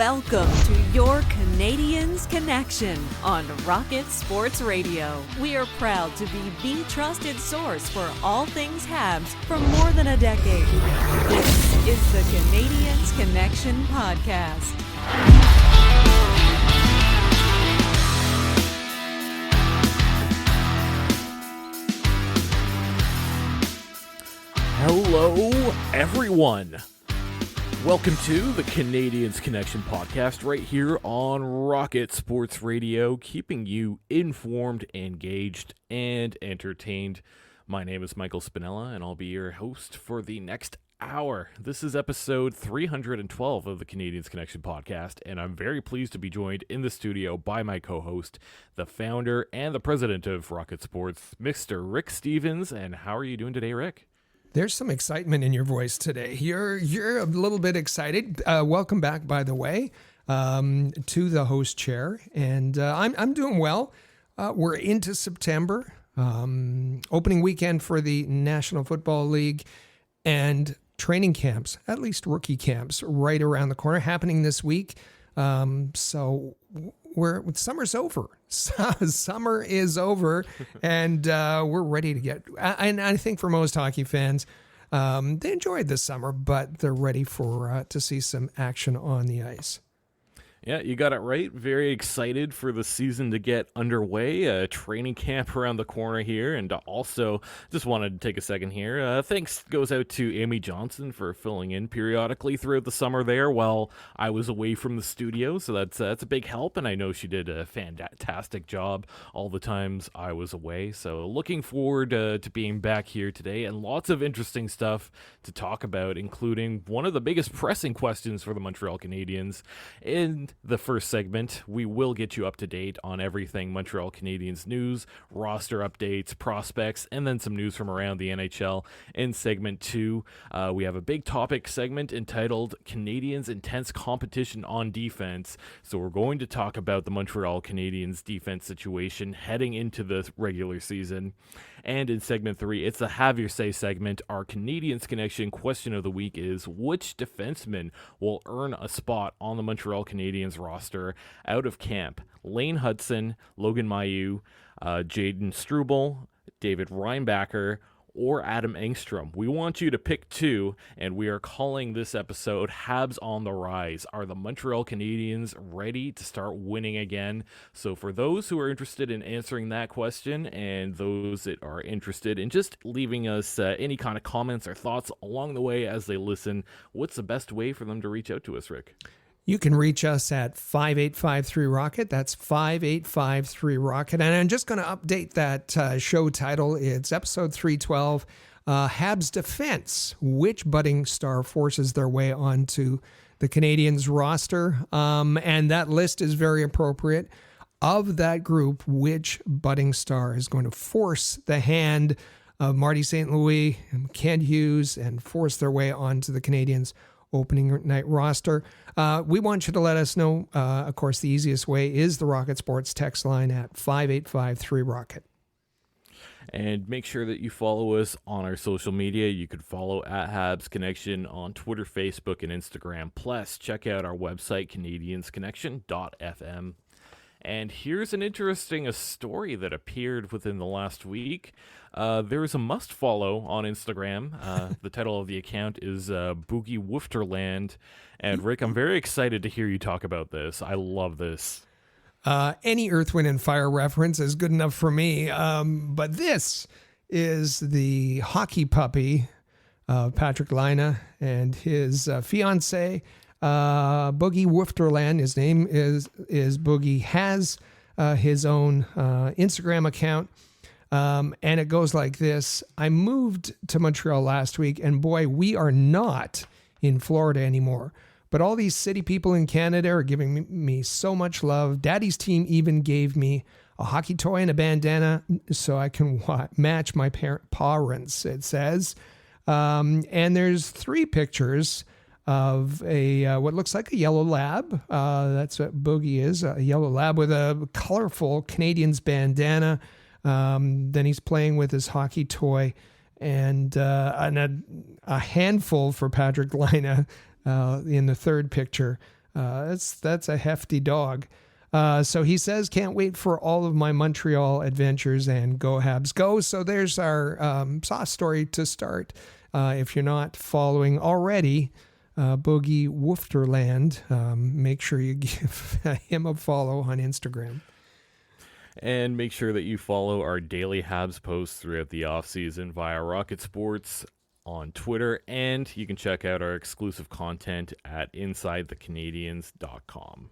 Welcome to your Canadiens Connection on Rocket Sports Radio. We are proud to be the trusted source for all things Habs for more than a decade. This is the Canadiens Connection Podcast. Hello, everyone. Welcome to the Canadiens Connection Podcast right here on Rocket Sports Radio, keeping you informed, engaged, and entertained. My name is Michael Spinella, and I'll be your host for the next hour. This is episode 312 of the Canadiens Connection Podcast, and I'm very pleased to be joined in the studio by my co-host, the founder and the president of Rocket Sports, Mr. Rick Stevens. And how are you doing today, Rick? There's some excitement in your voice today. You're a little bit excited. Welcome back, by the way, to the host chair. And I'm doing well. We're into September, opening weekend for the National Football League, and training camps, at least rookie camps, right around the corner, happening this week. So summer's over. Summer is over, and we're ready to get. And I think for most hockey fans, they enjoyed this summer, but they're ready for to see some action on the ice. Yeah, you got it right. Very excited for the season to get underway. Training camp around the corner here. And also, just wanted to take a second here. Thanks goes out to Amy Johnson for filling in periodically throughout the summer there while I was away from the studio. So that's a big help. And I know she did a fantastic job all the times I was away. So looking forward to being back here today. And lots of interesting stuff to talk about, including one of the biggest pressing questions for the Montreal Canadiens. In the first segment, we will get you up to date on everything Montreal Canadiens news, roster updates, prospects, and then some news from around the NHL. In segment 2, we have a big topic segment entitled Canadiens Intense Competition on Defense. So we're going to talk about the Montreal Canadiens defense situation heading into the regular season. And in segment 3, it's a Have Your Say segment. Our Canadiens Connection question of the week is, which defenseman will earn a spot on the Montreal Canadiens roster out of camp? Lane Hudson, Logan Mailloux, Jaden Struble, David Reinbacher, or Adam Engstrom. We want you to pick two, and we are calling this episode Habs on the Rise. Are the Montreal Canadiens ready to start winning again? So for those who are interested in answering that question, and those that are interested in just leaving us any kind of comments or thoughts along the way as they listen, what's the best way for them to reach out to us, Rick? You can reach us at 5853-ROCKET. That's 5853-ROCKET. And I'm just going to update that show title. It's episode 312, Habs Defense. Which budding star forces their way onto the Canadiens roster? And that list is very appropriate. Of that group, which budding star is going to force the hand of Marty St. Louis and Kent Hughes and force their way onto the Canadiens opening night roster? We want you to let us know. Of course, the easiest way is the Rocket Sports text line at 5853-ROCKET. And make sure that you follow us on our social media. You could follow at Habs Connection on Twitter, Facebook, and Instagram. Plus, check out our website, CanadiensConnection.fm. And here's an interesting story that appeared within the last week. There is a must-follow on Instagram. The title of the account is Boogie Woosterland. And Rick, I'm very excited to hear you talk about this. I love this. Any Earth, Wind, and Fire reference is good enough for me. But this is the hockey puppy, Patrick Laine, and his fiancée, Boogie Woosterland. His name is Boogie, has his own Instagram account. And it goes like this. I moved to Montreal last week, and boy, we are not in Florida anymore. But all these city people in Canada are giving me so much love. Daddy's team even gave me a hockey toy and a bandana so I can match my parents, it says. And there's 3 pictures of a what looks like a yellow lab. That's what Boogie is, a yellow lab with a colorful Canadiens bandana. Then he's playing with his hockey toy, and a handful for Patrick Laine in the third picture That's a hefty dog. So he says, can't wait for all of my Montreal adventures, and go Habs go. So there's our sauce story to start. If you're not following already, Boogie Woofterland, make sure you give him a follow on Instagram. And make sure that you follow our daily Habs posts throughout the offseason via Rocket Sports on Twitter, and you can check out our exclusive content at InsideTheCanadiens.com.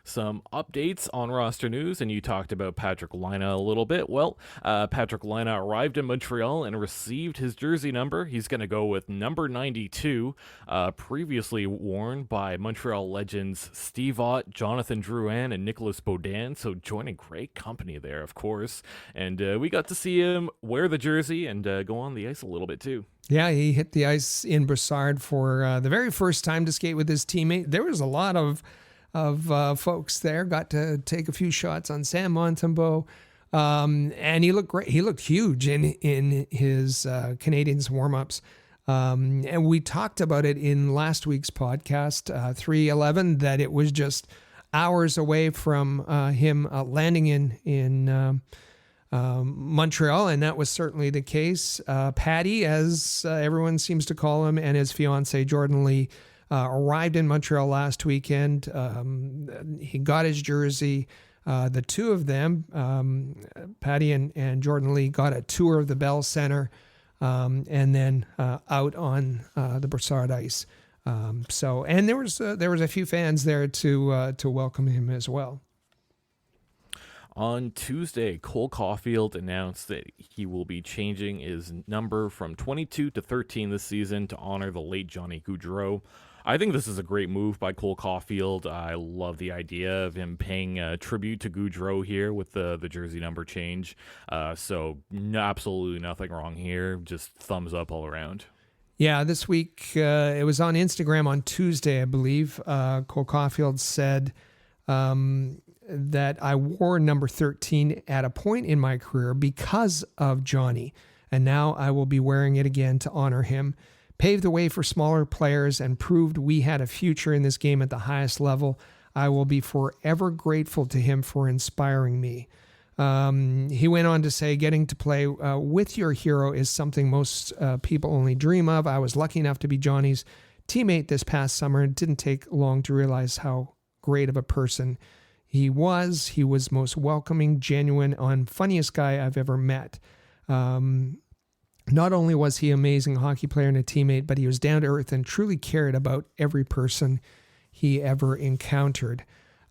Some updates on roster news, and you talked about Patrik Laine a little bit. Well, Patrik Laine arrived in Montreal and received his jersey number. He's going to go with number 92, previously worn by Montreal legends Steve Ott, Jonathan Drouin, and Nicolas Baudin, so joining great company there, of course. And we got to see him wear the jersey and go on the ice a little bit, too. Yeah, he hit the ice in Brossard for the very first time to skate with his teammate. There was a lot of folks there, got to take a few shots on Sam Montembeault, and he looked great. He looked huge in his Canadiens warm-ups, and we talked about it in last week's podcast, 311, that it was just hours away from him landing in Montreal, and that was certainly the case. Patty, as everyone seems to call him, and his fiancée Jordan Lee arrived in Montreal last weekend. He got his jersey. The two of them, Patty and Jordan Lee, got a tour of the Bell Center, and then out on the Brossard ice. And there was a few fans there to welcome him as well. On Tuesday, Cole Caufield announced that he will be changing his number from 22 to 13 this season to honor the late Johnny Gaudreau. I think this is a great move by Cole Caufield. I love the idea of him paying tribute to Gaudreau here with the jersey number change. So absolutely nothing wrong here. Just thumbs up all around. Yeah, this week, it was on Instagram on Tuesday, I believe. Cole Caufield said that I wore number 13 at a point in my career because of Johnny, and now I will be wearing it again to honor him. Paved the way for smaller players and proved we had a future in this game at the highest level. I will be forever grateful to him for inspiring me. He went on to say, getting to play with your hero is something most people only dream of. I was lucky enough to be Johnny's teammate this past summer. It didn't take long to realize how great of a person he was. He was most welcoming, genuine, and funniest guy I've ever met. Not only was he an amazing hockey player and a teammate, but he was down to earth and truly cared about every person he ever encountered.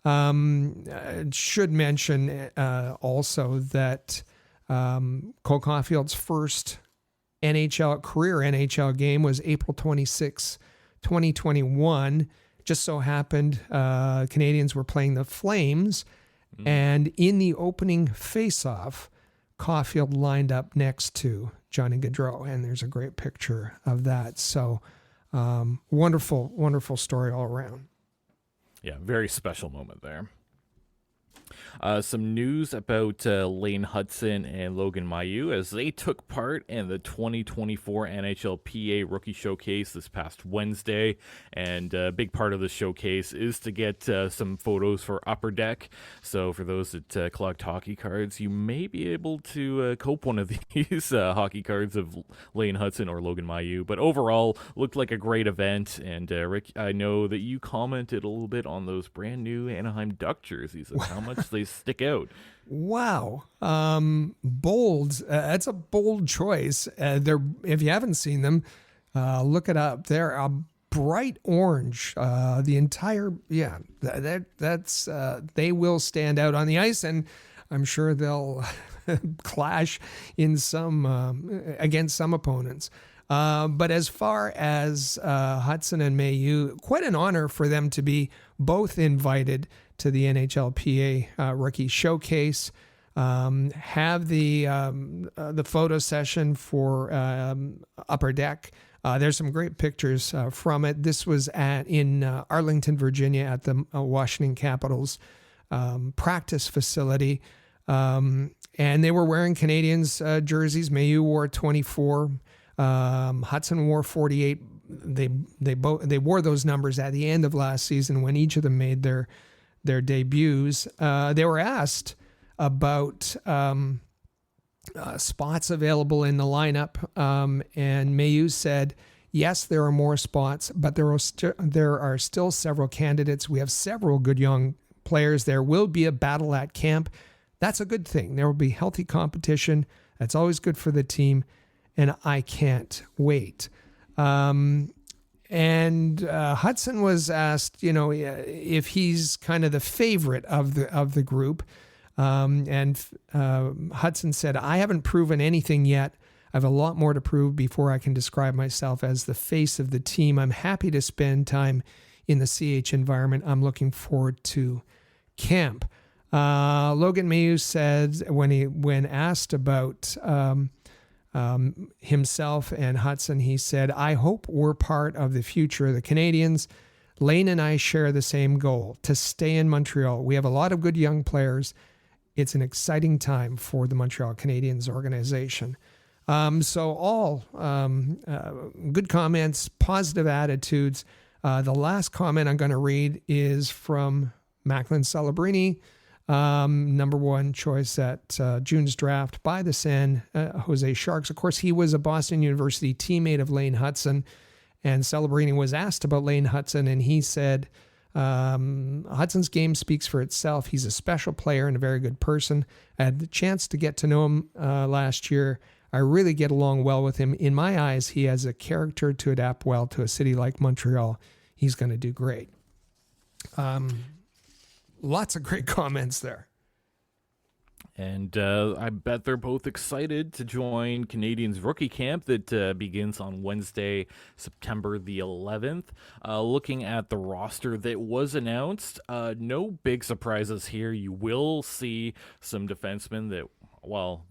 Should mention also that Cole Caufield's first career NHL game was April 26, 2021. Just so happened Canadiens were playing the Flames, and in the opening face-off, Caufield lined up next to Johnny Gaudreau, and there's a great picture of that. So wonderful, wonderful story all around. Yeah, very special moment there. Some news about Lane Hudson and Logan Mailloux as they took part in the 2024 NHLPA Rookie Showcase this past Wednesday. And a big part of the showcase is to get some photos for Upper Deck. So for those that collect hockey cards, you may be able to cope one of these hockey cards of Lane Hudson or Logan Mailloux. But overall, looked like a great event. And Rick, I know that you commented a little bit on those brand new Anaheim Duck jerseys and how much they stick out. Wow. Bold. That's a bold choice. If you haven't seen them, look it up. They're a bright orange. The entire, that's they will stand out on the ice, and I'm sure they'll clash in against some opponents. But as far as Hudson and Mailloux, quite an honor for them to be both invited to the NHLPA Rookie Showcase. Have the photo session for Upper Deck. There's some great pictures from it. This was in Arlington, Virginia, at the Washington Capitals practice facility. And they were wearing Canadiens jerseys. Mailloux wore 24. Hudson wore 48. they wore those numbers at the end of last season when each of them made their debuts. They were asked about spots available in the lineup, and Mailloux said, yes, there are more spots, but there are still several candidates. We have several good young players. There will be a battle at camp. That's a good thing. There will be healthy competition. That's always good for the team, and I can't wait. And Hudson was asked, if he's kind of the favorite of the group. And Hudson said, I haven't proven anything yet. I have a lot more to prove before I can describe myself as the face of the team. I'm happy to spend time in the CH environment. I'm looking forward to camp. Logan Mailloux said when asked about himself and Hudson, he said, I hope we're part of the future of the Canadiens. Lane and I share the same goal, to stay in Montreal. We have a lot of good young players. It's an exciting time for the Montreal Canadiens organization. So all good comments, positive attitudes. The last comment I'm going to read is from Macklin Celebrini, number one choice at June's draft by the San Jose Sharks. Of course, he was a Boston University teammate of Lane Hudson, and Celebrini was asked about Lane Hudson, and he said, Hudson's game speaks for itself. He's a special player and a very good person. I had the chance to get to know him last year. I really get along well with him. In my eyes, he has a character to adapt well to a city like Montreal. He's going to do great. Lots of great comments there. And I bet they're both excited to join Canadiens Rookie Camp that begins on Wednesday, September the 11th. Looking at the roster that was announced, no big surprises here. You will see some defensemen that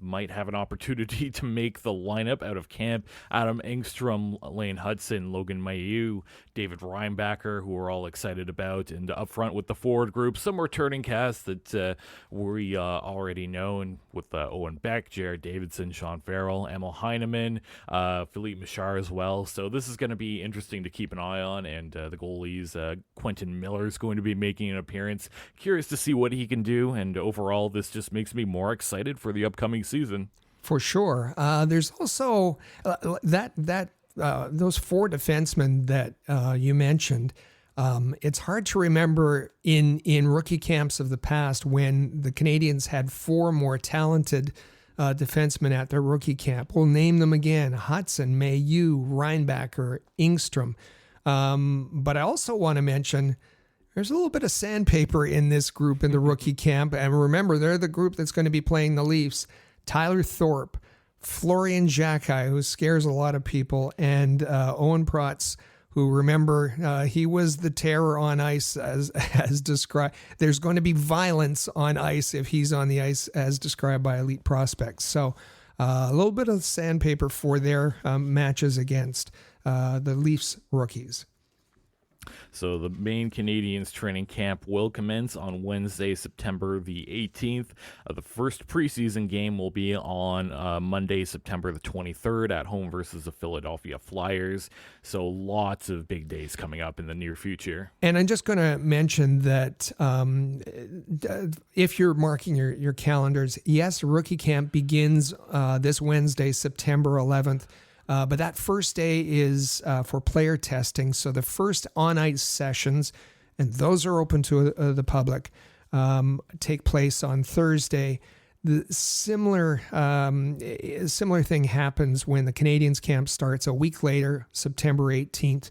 might have an opportunity to make the lineup out of camp. Adam Engstrom, Lane Hudson, Logan Mailloux, David Reinbacher, who we're all excited about. And up front with the forward group, some returning cast that we already know, and with Owen Beck, Jared Davidson, Sean Farrell, Emil Heineman, Philippe Michard as well. So this is going to be interesting to keep an eye on. And the goalies, Quentin Miller is going to be making an appearance. Curious to see what he can do. And overall, this just makes me more excited for the upcoming season. For sure. There's also those four defensemen that you mentioned. It's hard to remember in rookie camps of the past when the Canadiens had four more talented defensemen at their rookie camp. We'll name them again: Hudson, Mailloux, Reinbacher, Engstrom. But I also want to mention there's a little bit of sandpaper in this group in the rookie camp. And remember, they're the group that's going to be playing the Leafs. Tyler Thorpe, Florian Jacquet, who scares a lot of people, and Owen Protz, who, remember, he was the terror on ice as described. There's going to be violence on ice if he's on the ice as described by elite prospects. So a little bit of sandpaper for their matches against the Leafs rookies. So the main Canadiens training camp will commence on Wednesday, September the 18th. The first preseason game will be on Monday, September the 23rd at home versus the Philadelphia Flyers. So lots of big days coming up in the near future. And I'm just going to mention that if you're marking your calendars, yes, rookie camp begins this Wednesday, September 11th. But that first day is for player testing. So the first on-ice sessions, and those are open to the public, take place on Thursday. The similar thing happens when the Canadiens camp starts a week later, September 18th.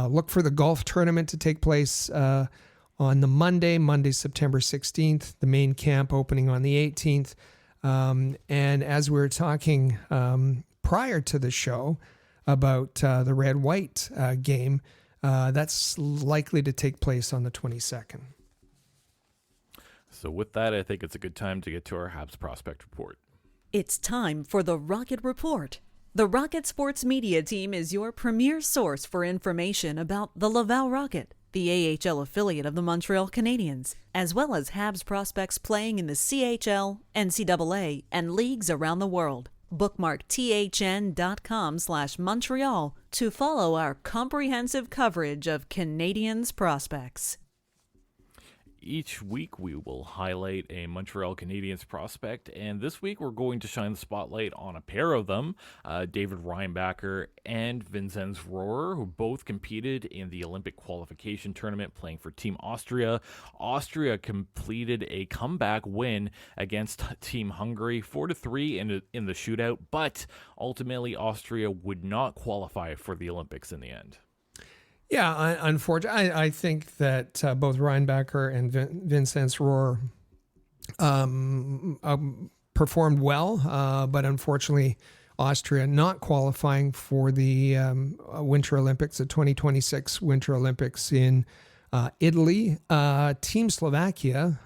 Look for the golf tournament to take place on the Monday, September 16th. The main camp opening on the 18th. And as we were talking prior to the show about the red-white game, that's likely to take place on the 22nd. So with that, I think it's a good time to get to our Habs prospect report. It's time for the Rocket Report. The Rocket Sports Media Team is your premier source for information about the Laval Rocket, the AHL affiliate of the Montreal Canadiens, as well as Habs prospects playing in the CHL, NCAA, and leagues around the world. Bookmark thn.com/Montreal to follow our comprehensive coverage of Canadiens prospects. Each week we will highlight a Montreal Canadiens prospect, and this week we're going to shine the spotlight on a pair of them, David Reinbacher and Vinzenz Rohrer, who both competed in the Olympic qualification tournament playing for Team Austria. Austria completed a comeback win against Team Hungary 4-3 in the shootout, but ultimately Austria would not qualify for the Olympics in the end. Yeah, unfortunately, I think that both Reinbacher and Vinzenz Rohrer performed well, but unfortunately, Austria not qualifying for the Winter Olympics, the 2026 Winter Olympics in Italy. Team Slovakia,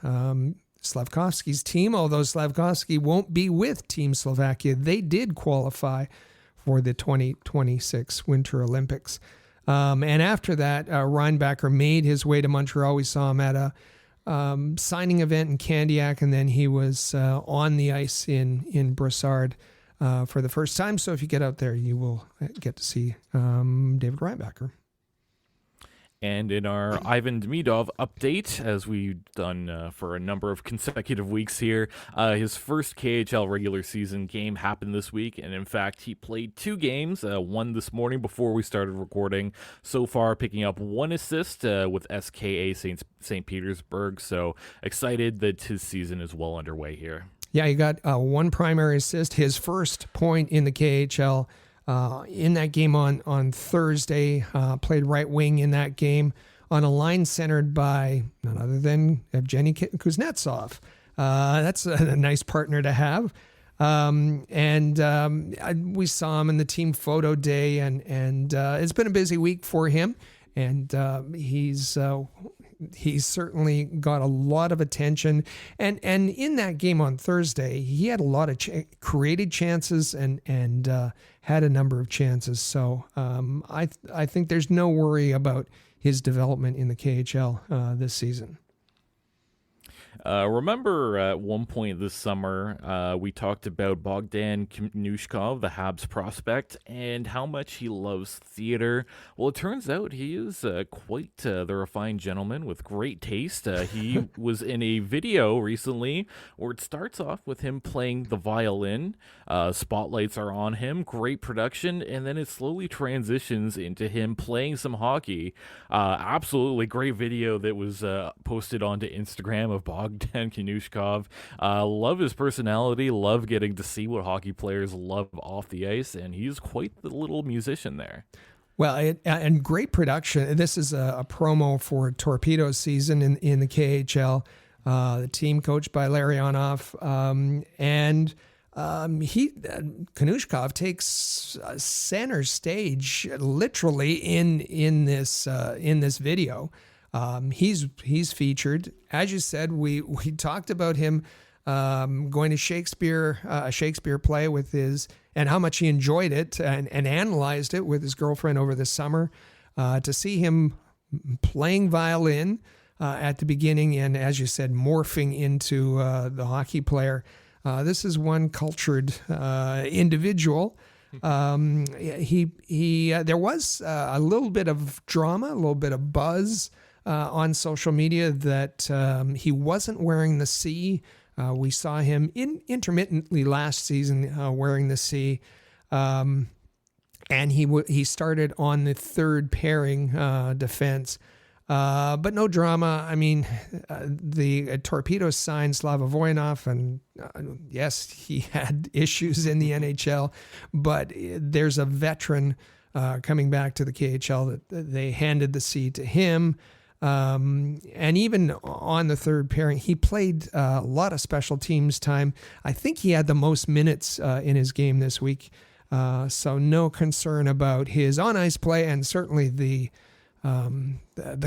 Slavkovsky's team, although Slavkovsky won't be with Team Slovakia, they did qualify for the 2026 Winter Olympics. And after that, Reinbacher made his way to Montreal. We saw him at a signing event in Candiac, and then he was on the ice in Brossard for the first time. So if you get out there, you will get to see David Reinbacher. And in our Ivan Demidov update, as we've done for a number of consecutive weeks here, his first KHL regular season game happened this week. And in fact, he played 2 games, one this morning before we started recording. So far, picking up 1 assist with SKA St. Petersburg. So excited that his season is well underway here. Yeah, he got 1 primary assist, his first point in the KHL. In that game on Thursday, played right wing in that game on a line centered by none other than Evgeny Kuznetsov. That's a nice partner to have. We saw him in the team photo day, and it's been a busy week for him. And he's certainly got a lot of attention. And in that game on Thursday, he had a lot of created chances and had a number of chances. So I think there's no worry about his development in the KHL this season. Remember at one point this summer, we talked about Bogdan Knyzhkov, the Habs prospect, and how much he loves theater. Well, it turns out he is quite the refined gentleman with great taste. He was in a video recently where it starts off with him playing the violin. Spotlights are on him, great production, and then it slowly transitions into him playing some hockey. Absolutely great video that was posted onto Instagram of Bogdan Knyzhkov. Love his personality, love getting to see what hockey players love off the ice, and he's quite the little musician there. Well, and great production. This is a promo for Torpedo season in the KHL. The team coached by Larionov, Knyzhkov takes center stage literally in this video. He's featured. As you said, we talked about him going to Shakespeare play with his, and how much he enjoyed it and analyzed it with his girlfriend over the summer. To see him playing violin at the beginning and, as you said, morphing into the hockey player. This is one cultured individual. There was a little bit of drama, a little bit of buzz on social media that he wasn't wearing the C. We saw him intermittently last season wearing the C, and he started on the third pairing defense. But no drama. I mean, the Torpedo signed Slava Voinov, and yes, he had issues in the NHL, but there's a veteran coming back to the KHL that they handed the C to him. And even on the third pairing, he played a lot of special teams time. I think he had the most minutes in his game this week. So no concern about his on-ice play, and certainly the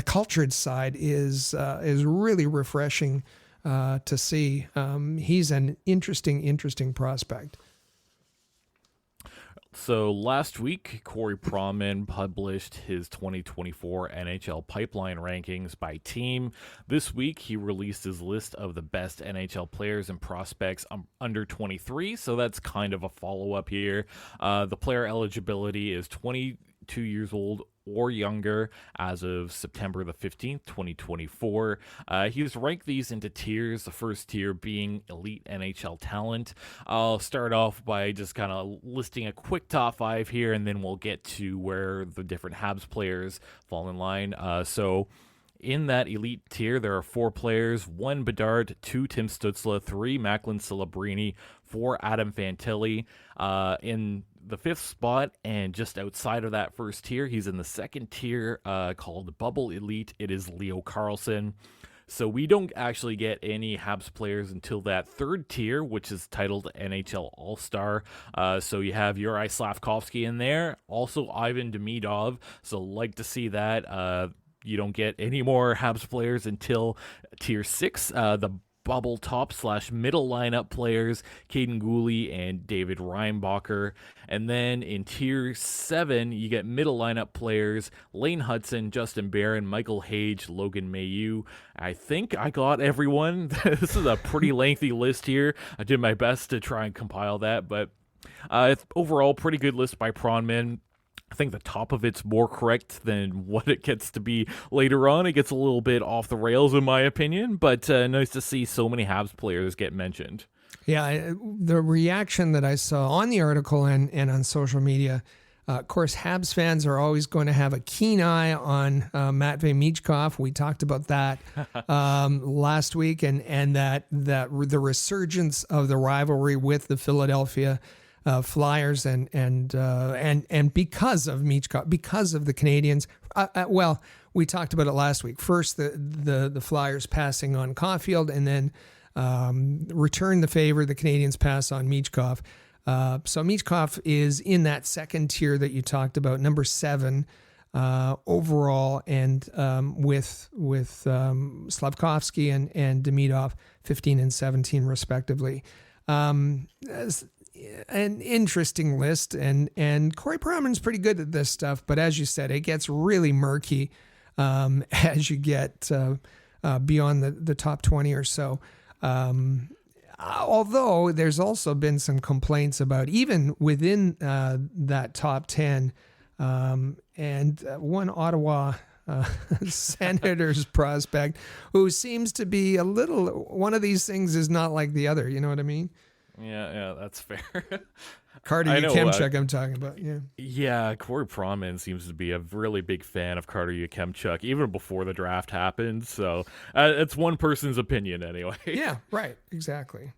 cultured side is really refreshing to see. He's an interesting prospect. So last week, Corey Pronman published his 2024 NHL pipeline rankings by team. This week, he released his list of the best NHL players and prospects under 23, so that's kind of a follow-up here. The player eligibility is 22 years old or younger as of September the 15th, 2024. He's ranked these into tiers, the first tier being elite NHL talent. I'll start off by just kind of listing a quick top 5 here, and then we'll get to where the different Habs players fall in line. So in that elite tier, there are 4 players: 1 Bedard, 2 Tim Stützle, 3 Macklin Celebrini, 4 Adam Fantilli. In the 5th spot, and just outside of that first tier, he's in the second tier called Bubble Elite. It is Leo Carlsson. So we don't actually get any Habs players until that third tier, which is titled NHL All-Star. So you have Yuri Slafkovsky in there, also Ivan Demidov. So like to see that. You don't get any more Habs players until tier 6, the bubble top / middle lineup players, Caden Gooley and David Reinbacher. And then in tier 7, you get middle lineup players, Lane Hudson, Justin Barron, Michael Hage, Logan Mailloux. I think I got everyone. This is a pretty lengthy list here. I did my best to try and compile that, but overall, pretty good list by Pronman. I think the top of it's more correct than what it gets to be later on. It gets a little bit off the rails, in my opinion, but nice to see so many Habs players get mentioned. Yeah, the reaction that I saw on the article and on social media, of course, Habs fans are always going to have a keen eye on Matvei Michkov. We talked about that last week, and that the resurgence of the rivalry with the Philadelphia Flyers and because of Michkov, because of the Canadiens. Well, we talked about it last week. First, the Flyers passing on Caufield, and then return the favor. The Canadiens pass on Michkov. So Michkov is in that second tier that you talked about, number 7 overall, and with Slafkovsky and Demidov 15 and 17 respectively. An interesting list, and Corey Pronman's pretty good at this stuff, but as you said, it gets really murky as you get beyond the top 20 or so. Although there's also been some complaints about even within that top 10, and one Ottawa Senators prospect who seems to be a little, one of these things is not like the other, you know what I mean? Yeah, that's fair. Carter Yukemchuk, I'm talking about. Yeah, Corey Pronman seems to be a really big fan of Carter Yukemchuk, even before the draft happened. So it's one person's opinion anyway. Yeah, right, exactly.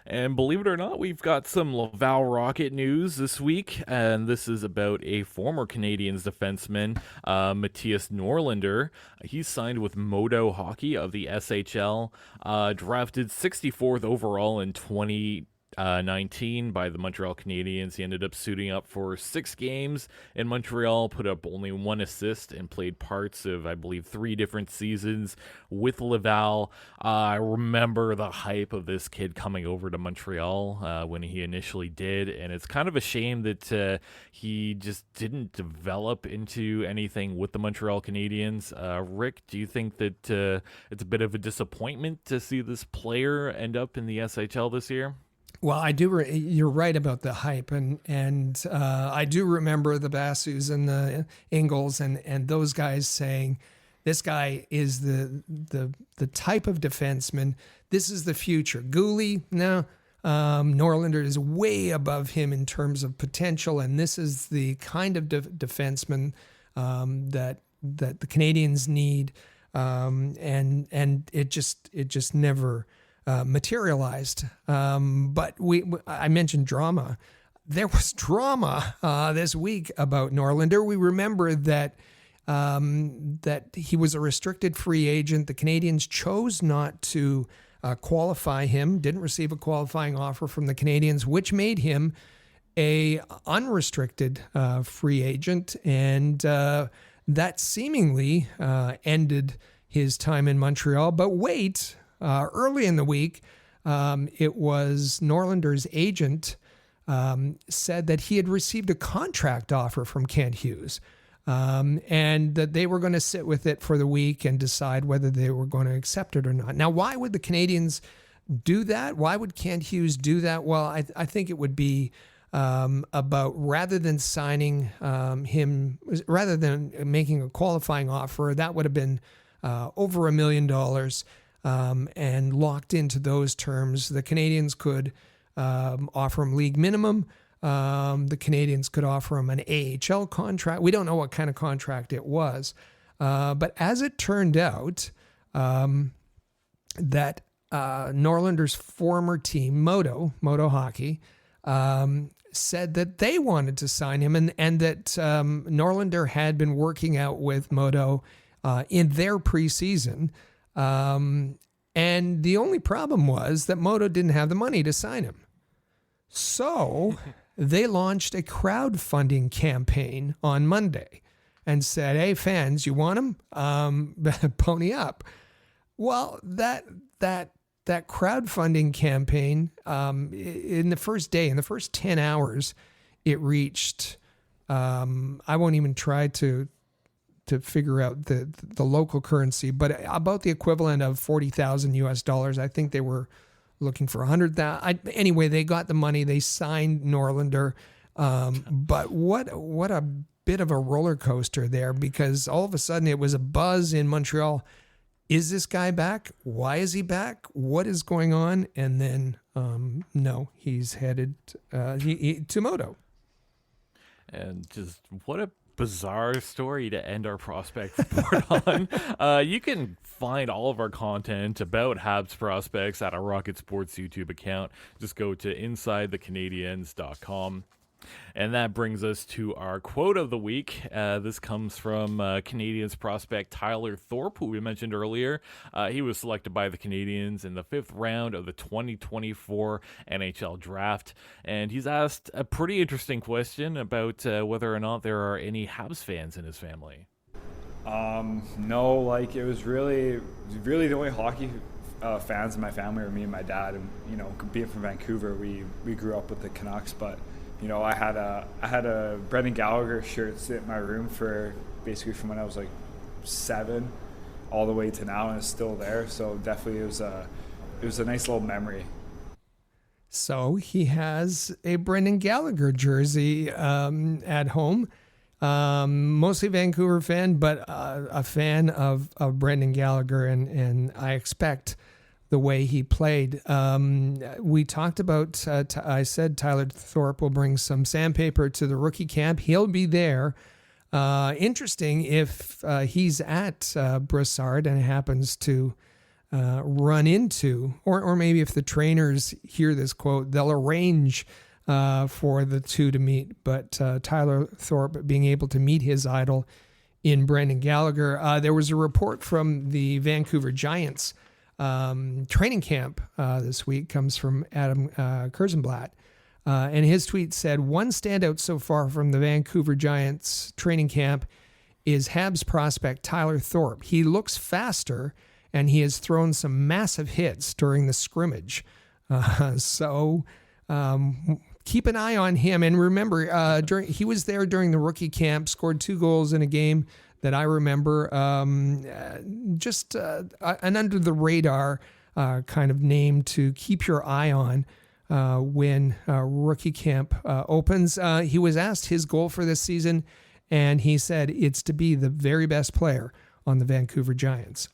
And believe it or not, we've got some Laval Rocket news this week, and this is about a former Canadiens defenseman, Matthias Norlinder. He's signed with Modo Hockey of the SHL, drafted 64th overall in 2019 by the Montreal Canadiens. He ended up suiting up for 6 games in Montreal, put up only 1 assist, and played parts of, I believe, 3 different seasons with Laval. I remember the hype of this kid coming over to Montreal when he initially did, and it's kind of a shame that he just didn't develop into anything with the Montreal Canadiens. Rick, do you think that it's a bit of a disappointment to see this player end up in the SHL this year? Well, I do. You're right about the hype, and I do remember the Bassus and the Ingles and those guys saying, "This guy is the type of defenseman. This is the future." Gooley, no, Norlinder is way above him in terms of potential, and this is the kind of defenseman that the Canadiens need, and it just never materialized. But I mentioned drama. There was drama this week about Norlinder. We remember that he was a restricted free agent. The Canadiens chose not to qualify him, didn't receive a qualifying offer from the Canadiens, which made him a unrestricted free agent, and that seemingly ended his time in Montreal. But wait, early in the week, it was Norlinder's agent said that he had received a contract offer from Kent Hughes, and that they were going to sit with it for the week and decide whether they were going to accept it or not. Now, why would the Canadiens do that? Why would Kent Hughes do that? Well, I think it would be about rather than signing him, rather than making a qualifying offer, that would have been over $1 million and locked into those terms. The Canadiens could offer him league minimum. The Canadiens could offer him an AHL contract. We don't know what kind of contract it was. But as it turned out, that Norlinder's former team, Modo Hockey, said that they wanted to sign him and that Norlinder had been working out with Modo in their preseason. And the only problem was that Modo didn't have the money to sign him. So they launched a crowdfunding campaign on Monday and said, hey, fans, you want him? Pony up. Well, that crowdfunding campaign, in the first day, in the first 10 hours, it reached, I won't even try to figure out the local currency, but about the equivalent of $40,000 US. I think they were looking for 100,000. Anyway, they got the money. They signed Norlinder. But what a bit of a roller coaster there, because all of a sudden it was a buzz in Montreal. Is this guy back? Why is he back? What is going on? And then, no, he's headed to Modo. And just what a bizarre story to end our prospect report on. You can find all of our content about Habs prospects at our Rocket Sports YouTube account. Just go to InsideTheCanadiens.com. And that brings us to our quote of the week. This comes from Canadiens prospect Tyler Thorpe, who we mentioned earlier. He was selected by the Canadiens in the 5th round of the 2024 NHL draft. And he's asked a pretty interesting question about whether or not there are any Habs fans in his family. No, like it was really the only hockey fans in my family were me and my dad. And, you know, being from Vancouver, we grew up with the Canucks, but you know, I had a Brendan Gallagher shirt sit in my room for basically from when I was like 7 all the way to now, and it's still there. So definitely it was a nice little memory. So he has a Brendan Gallagher jersey at home. Mostly Vancouver fan, but a fan of Brendan Gallagher, and I expect the way he played. We talked about, I said Tyler Thorpe will bring some sandpaper to the rookie camp. He'll be there. Interesting if he's at Brassard and happens to run into, or maybe if the trainers hear this quote, they'll arrange for the two to meet. But Tyler Thorpe being able to meet his idol in Brendan Gallagher. There was a report from the Vancouver Giants training camp this week, comes from Adam Kurzenblatt. And his tweet said, one standout so far from the Vancouver Giants training camp is Habs prospect Tyler Thorpe. He looks faster, and he has thrown some massive hits during the scrimmage. So keep an eye on him. And remember, he was there during the rookie camp, scored 2 goals in a game that I remember, just an under the radar kind of name to keep your eye on when rookie camp opens. He was asked his goal for this season, and he said it's to be the very best player on the Vancouver Giants.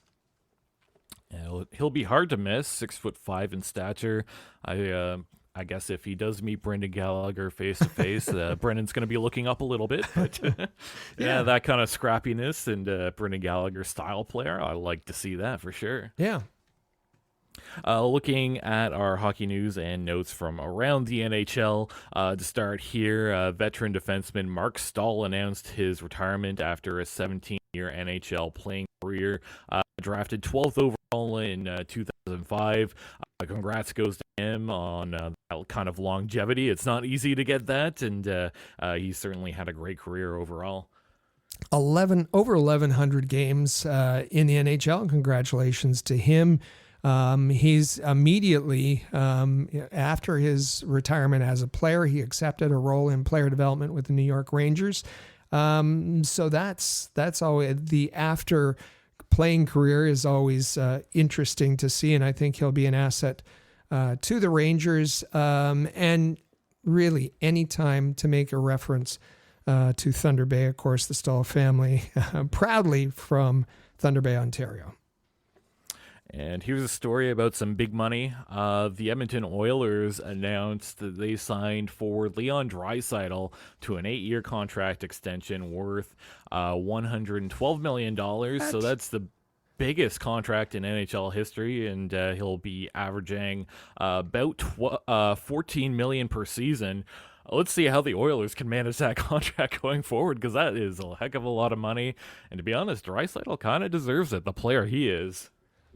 Yeah, he'll be hard to miss, 6'5" in stature. I guess if he does meet Brendan Gallagher face to face, Brendan's going to be looking up a little bit. But yeah, that kind of scrappiness and Brendan Gallagher style player, I like to see that for sure. Yeah. Looking at our hockey news and notes from around the NHL, to start here, veteran defenseman Mark Stahl announced his retirement after a 17-year NHL playing career. Drafted 12th overall in 2005. Congrats goes to him on that kind of longevity. It's not easy to get that, and he certainly had a great career overall. Over 1,100 games in the NHL. Congratulations to him. He's immediately, after his retirement as a player, he accepted a role in player development with the New York Rangers. So that's always the after playing career is always interesting to see, and I think he'll be an asset to the Rangers. And really, any time to make a reference to Thunder Bay, of course, the Stahl family, proudly from Thunder Bay, Ontario. And here's a story about some big money. The Edmonton Oilers announced that they signed forward Leon Draisaitl to an 8-year contract extension worth $112 million. So that's the biggest contract in NHL history, and he'll be averaging about $14 million per season. Let's see how the Oilers can manage that contract going forward, because that is a heck of a lot of money. And to be honest, Draisaitl kind of deserves it, the player he is.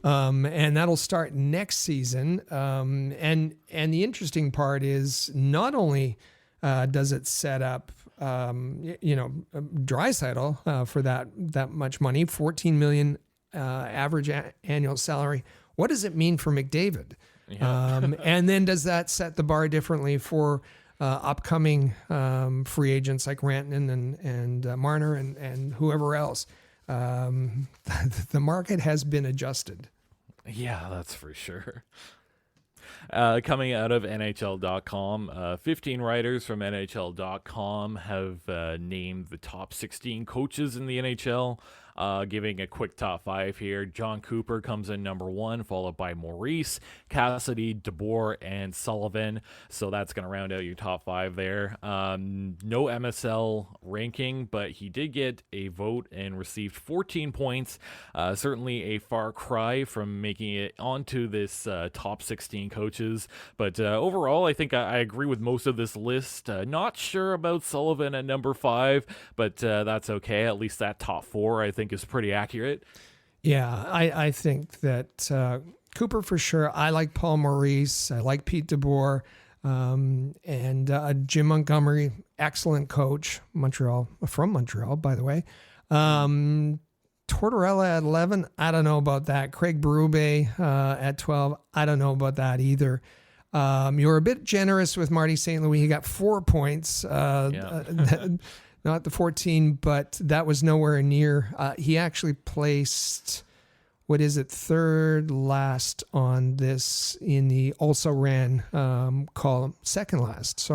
And that'll start next season. And the interesting part is not only does it set up, Draisaitl for that much money, $14 million average annual salary. What does it mean for McDavid? Yeah. And then does that set the bar differently for upcoming free agents like Rantanen and Marner and whoever else? The market has been adjusted. Yeah, that's for sure. Coming out of NHL.com, 15 writers from NHL.com have named the top 16 coaches in the NHL. Giving a quick top 5 here. John Cooper comes in number 1, followed by Maurice, Cassidy, DeBoer, and Sullivan. So that's going to round out your top 5 there. No MSL ranking, but he did get a vote and received 14 points. Certainly a far cry from making it onto this top 16 coaches. But overall, I think I agree with most of this list. Not sure about Sullivan at number 5, but that's okay. At least that top 4, I think, is pretty accurate. Yeah, I think that Cooper for sure. I like Paul Maurice. I like Pete DeBoer. And Jim Montgomery, excellent coach, from Montreal, by the way. Tortorella at 11, I don't know about that. Craig Berube at 12, I don't know about that either. You're a bit generous with Marty St. Louis. He got 4 points. Not the 14, but that was nowhere near. He actually placed, third last on this in the also ran column, second last,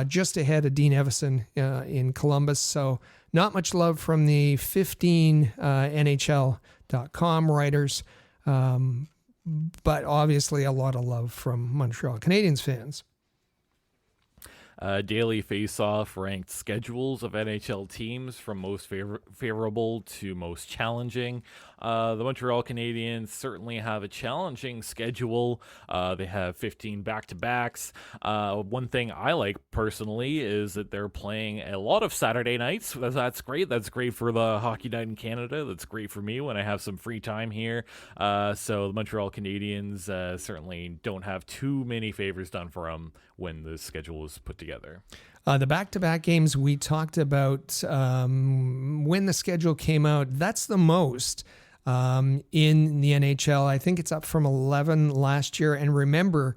just ahead of Dean Evison in Columbus. So not much love from the 15 NHL.com writers, but obviously a lot of love from Montreal Canadiens fans. Daily Face-Off ranked schedules of NHL teams from most favorable to most challenging. The Montreal Canadiens certainly have a challenging schedule. They have 15 back-to-backs. One thing I like personally is that they're playing a lot of Saturday nights. That's great. That's great for the hockey night in Canada. That's great for me when I have some free time here. So the Montreal Canadiens certainly don't have too many favors done for them when the schedule is put together. The back-to-back games we talked about when the schedule came out, that's the most in the NHL. I think it's up from 11 last year. And remember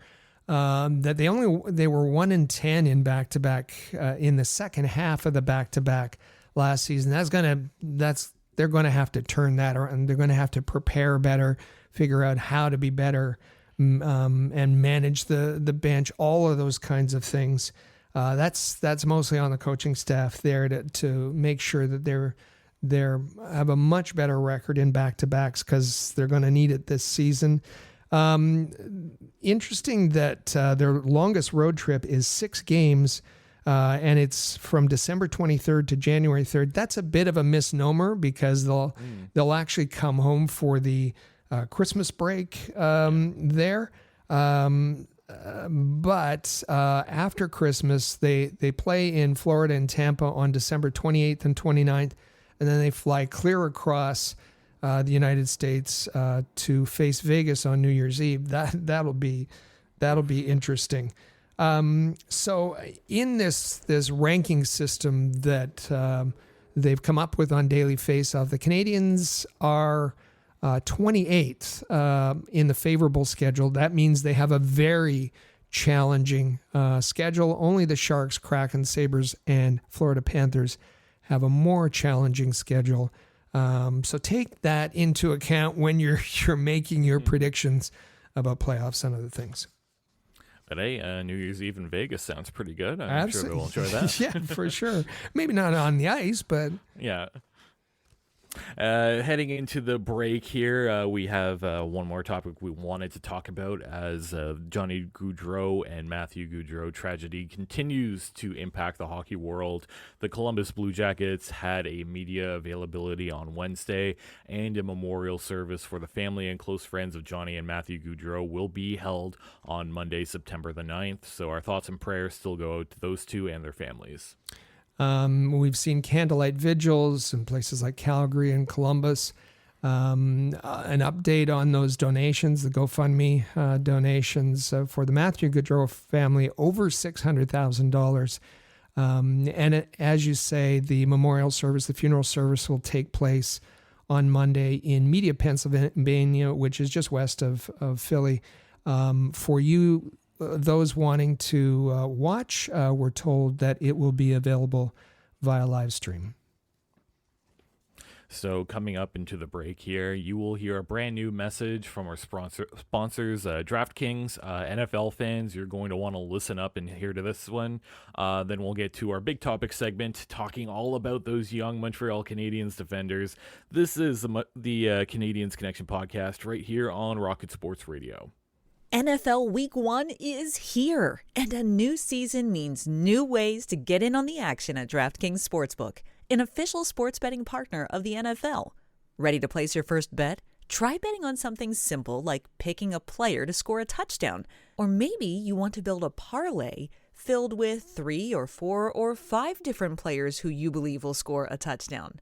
that they were 1-10 in back-to-back in the second half of the back-to-back last season. They're going to have to turn that around. They're going to have to prepare better, figure out how to be better, and manage the bench, all of those kinds of things. That's mostly on the coaching staff there to make sure that they're have a much better record in back-to-backs, because they're going to need it this season. Interesting that their longest road trip is 6 games, and it's from December 23rd to January 3rd. That's a bit of a misnomer, because they'll actually come home for the Christmas break there. But after Christmas, they play in Florida and Tampa on December 28th and 29th, and then they fly clear across the United States to face Vegas on New Year's Eve. That'll be interesting. So in this ranking system that they've come up with on Daily Faceoff, the Canadiens are 28th in the favorable schedule. That means they have a very challenging schedule. Only the Sharks, Kraken, Sabres, and Florida Panthers have a more challenging schedule. So take that into account when you're making your predictions about playoffs and other things. But hey, New Year's Eve in Vegas sounds pretty good. I'm sure we'll enjoy that. Yeah, for sure. Maybe not on the ice, but yeah. Heading into the break here, we have one more topic we wanted to talk about as Johnny Gaudreau and Matthew Gaudreau tragedy continues to impact the hockey world. The Columbus Blue Jackets had a media availability on Wednesday, and a memorial service for the family and close friends of Johnny and Matthew Gaudreau will be held on Monday, September the 9th. So our thoughts and prayers still go out to those two and their families. We've seen candlelight vigils in places like Calgary and Columbus. An update on those donations, the GoFundMe donations for the Matthew Gaudreau family, over $600,000. And as you say, the memorial service, the funeral service will take place on Monday in Media, Pennsylvania, which is just west of Philly. For you, those wanting to watch, we're told that it will be available via live stream. So coming up into the break here, you will hear a brand new message from our sponsors, DraftKings. NFL fans, you're going to want to listen up and hear to this one. Then we'll get to our big topic segment, talking all about those young Montreal Canadiens defenders. This is the Canadiens Connection podcast right here on Rocket Sports Radio. NFL Week 1 is here, and a new season means new ways to get in on the action at DraftKings Sportsbook, an official sports betting partner of the NFL. Ready to place your first bet? Try betting on something simple like picking a player to score a touchdown, or maybe you want to build a parlay filled with 3 or 4 or 5 different players who you believe will score a touchdown.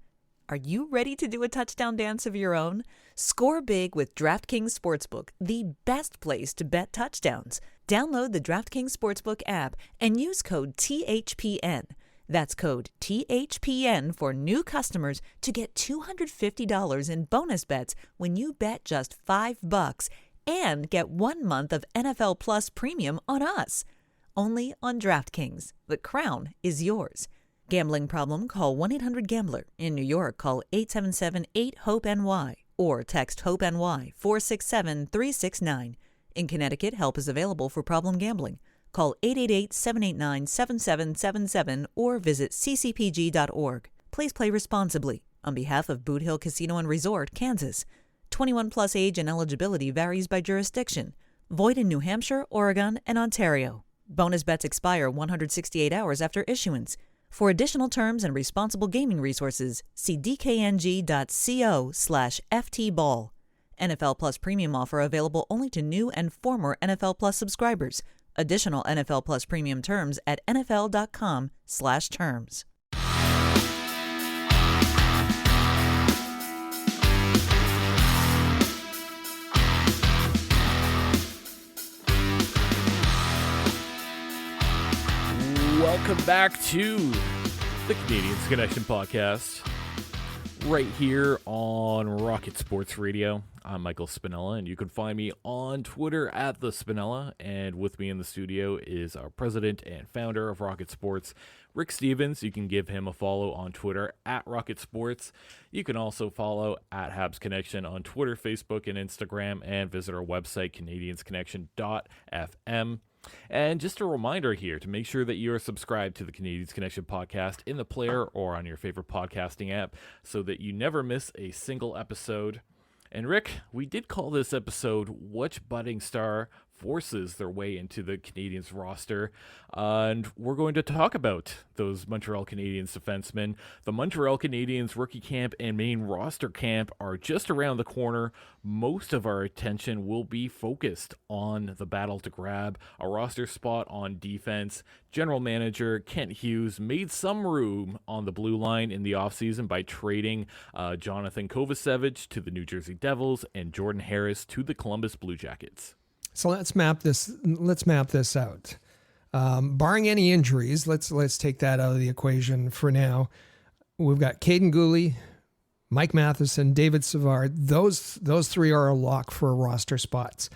Are you ready to do a touchdown dance of your own? Score big with DraftKings Sportsbook, the best place to bet touchdowns. Download the DraftKings Sportsbook app and use code THPN. That's code THPN for new customers to get $250 in bonus bets when you bet just $5 and get 1 month of NFL Plus Premium on us. Only on DraftKings. The crown is yours. Gambling problem? Call 1-800-GAMBLER. In New York, call 877-8-HOPE-NY or text HOPE-NY 467-369. In Connecticut, help is available for problem gambling. Call 888-789-7777 or visit ccpg.org. Please play responsibly. On behalf of Boot Hill Casino and Resort, Kansas. 21 plus age and eligibility varies by jurisdiction. Void in New Hampshire, Oregon, and Ontario. Bonus bets expire 168 hours after issuance. For additional terms and responsible gaming resources, see dkng.co/ftball. NFL Plus Premium offer available only to new and former NFL Plus subscribers. Additional NFL Plus Premium terms at nfl.com/terms. Welcome back to the Canadiens Connection podcast, right here on Rocket Sports Radio. I'm Michael Spinella, and you can find me on Twitter at the Spinella. And with me in the studio is our president and founder of Rocket Sports, Rick Stevens. You can give him a follow on Twitter at Rocket Sports. You can also follow at Habs Connection on Twitter, Facebook, and Instagram, and visit our website, canadiensconnection.fm. And just a reminder here to make sure that you are subscribed to the Canadiens Connection podcast in the player or on your favorite podcasting app so that you never miss a single episode. And Rick, we did call this episode Which Budding Star Forces Their Way into the Canadiens roster, and we're going to talk about those Montreal Canadiens defensemen. The Montreal Canadiens Rookie Camp and main roster camp are just around the corner. Most of our attention will be focused on the battle to grab a roster spot on defense. General manager Kent Hughes made some room on the blue line in the offseason by trading Jonathan Kovacevic to the New Jersey Devils and Jordan Harris to the Columbus Blue Jackets. So let's map this out. Barring any injuries, let's take that out of the equation for now. We've got Caden Gooley, Mike Matheson, David Savard, those three are a lock for roster spots.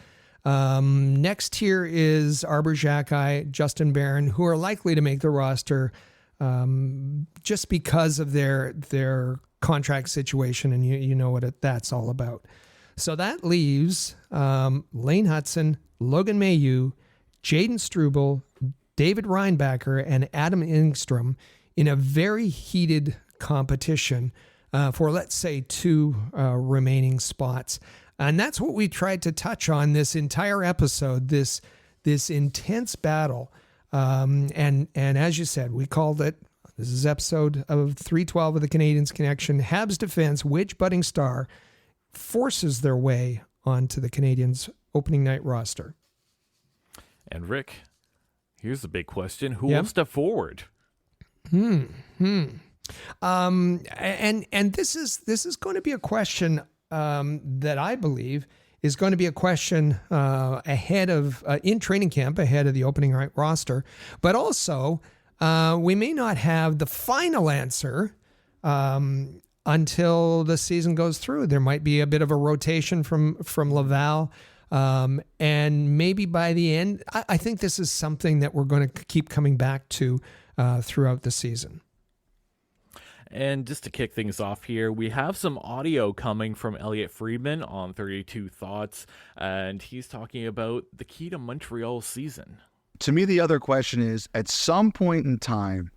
Next here is Arbor Xhekaj, Justin Barron, who are likely to make the roster just because of their contract situation, and you know what that's all about. So that leaves Lane Hudson, Logan Mailloux, Jaden Struble, David Reinbacher, and Adam Engstrom in a very heated competition for, let's say, 2 remaining spots. And that's what we tried to touch on this entire episode, this intense battle. And as you said, we called it, this is episode of 312 of the Canadiens Connection, Habs defense, which budding star forces their way onto the Canadiens opening night roster? And Rick, here's the big question. Who will step forward? And this is going to be a question that I believe is going to be a question ahead of in training camp, ahead of the opening night roster, but also we may not have the final answer until the season goes through. There might be a bit of a rotation from Laval. And maybe by the end, I think this is something that we're going to keep coming back to throughout the season. And just to kick things off here, we have some audio coming from Elliot Friedman on 32 Thoughts, and he's talking about the key to Montreal's season. To me, the other question is, at some point in time,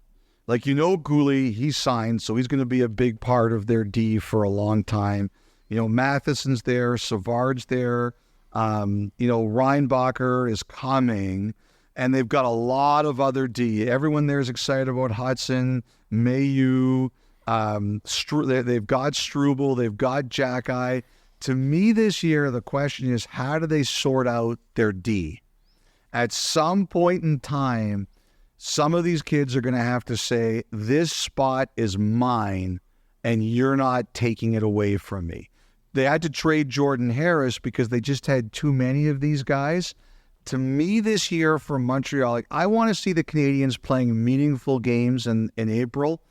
Goulet, he's signed, so he's going to be a big part of their D for a long time. Matheson's there, Savard's there, Reinbacher is coming, and they've got a lot of other D. Everyone there is excited about Hudson, Mailloux, they've got Struble, they've got Xhekaj. To me this year, the question is, how do they sort out their D? At some point in time, some of these kids are going to have to say, this spot is mine, and you're not taking it away from me. They had to trade Jordan Harris because they just had too many of these guys. To me this year for Montreal, I want to see the Canadiens playing meaningful games in April.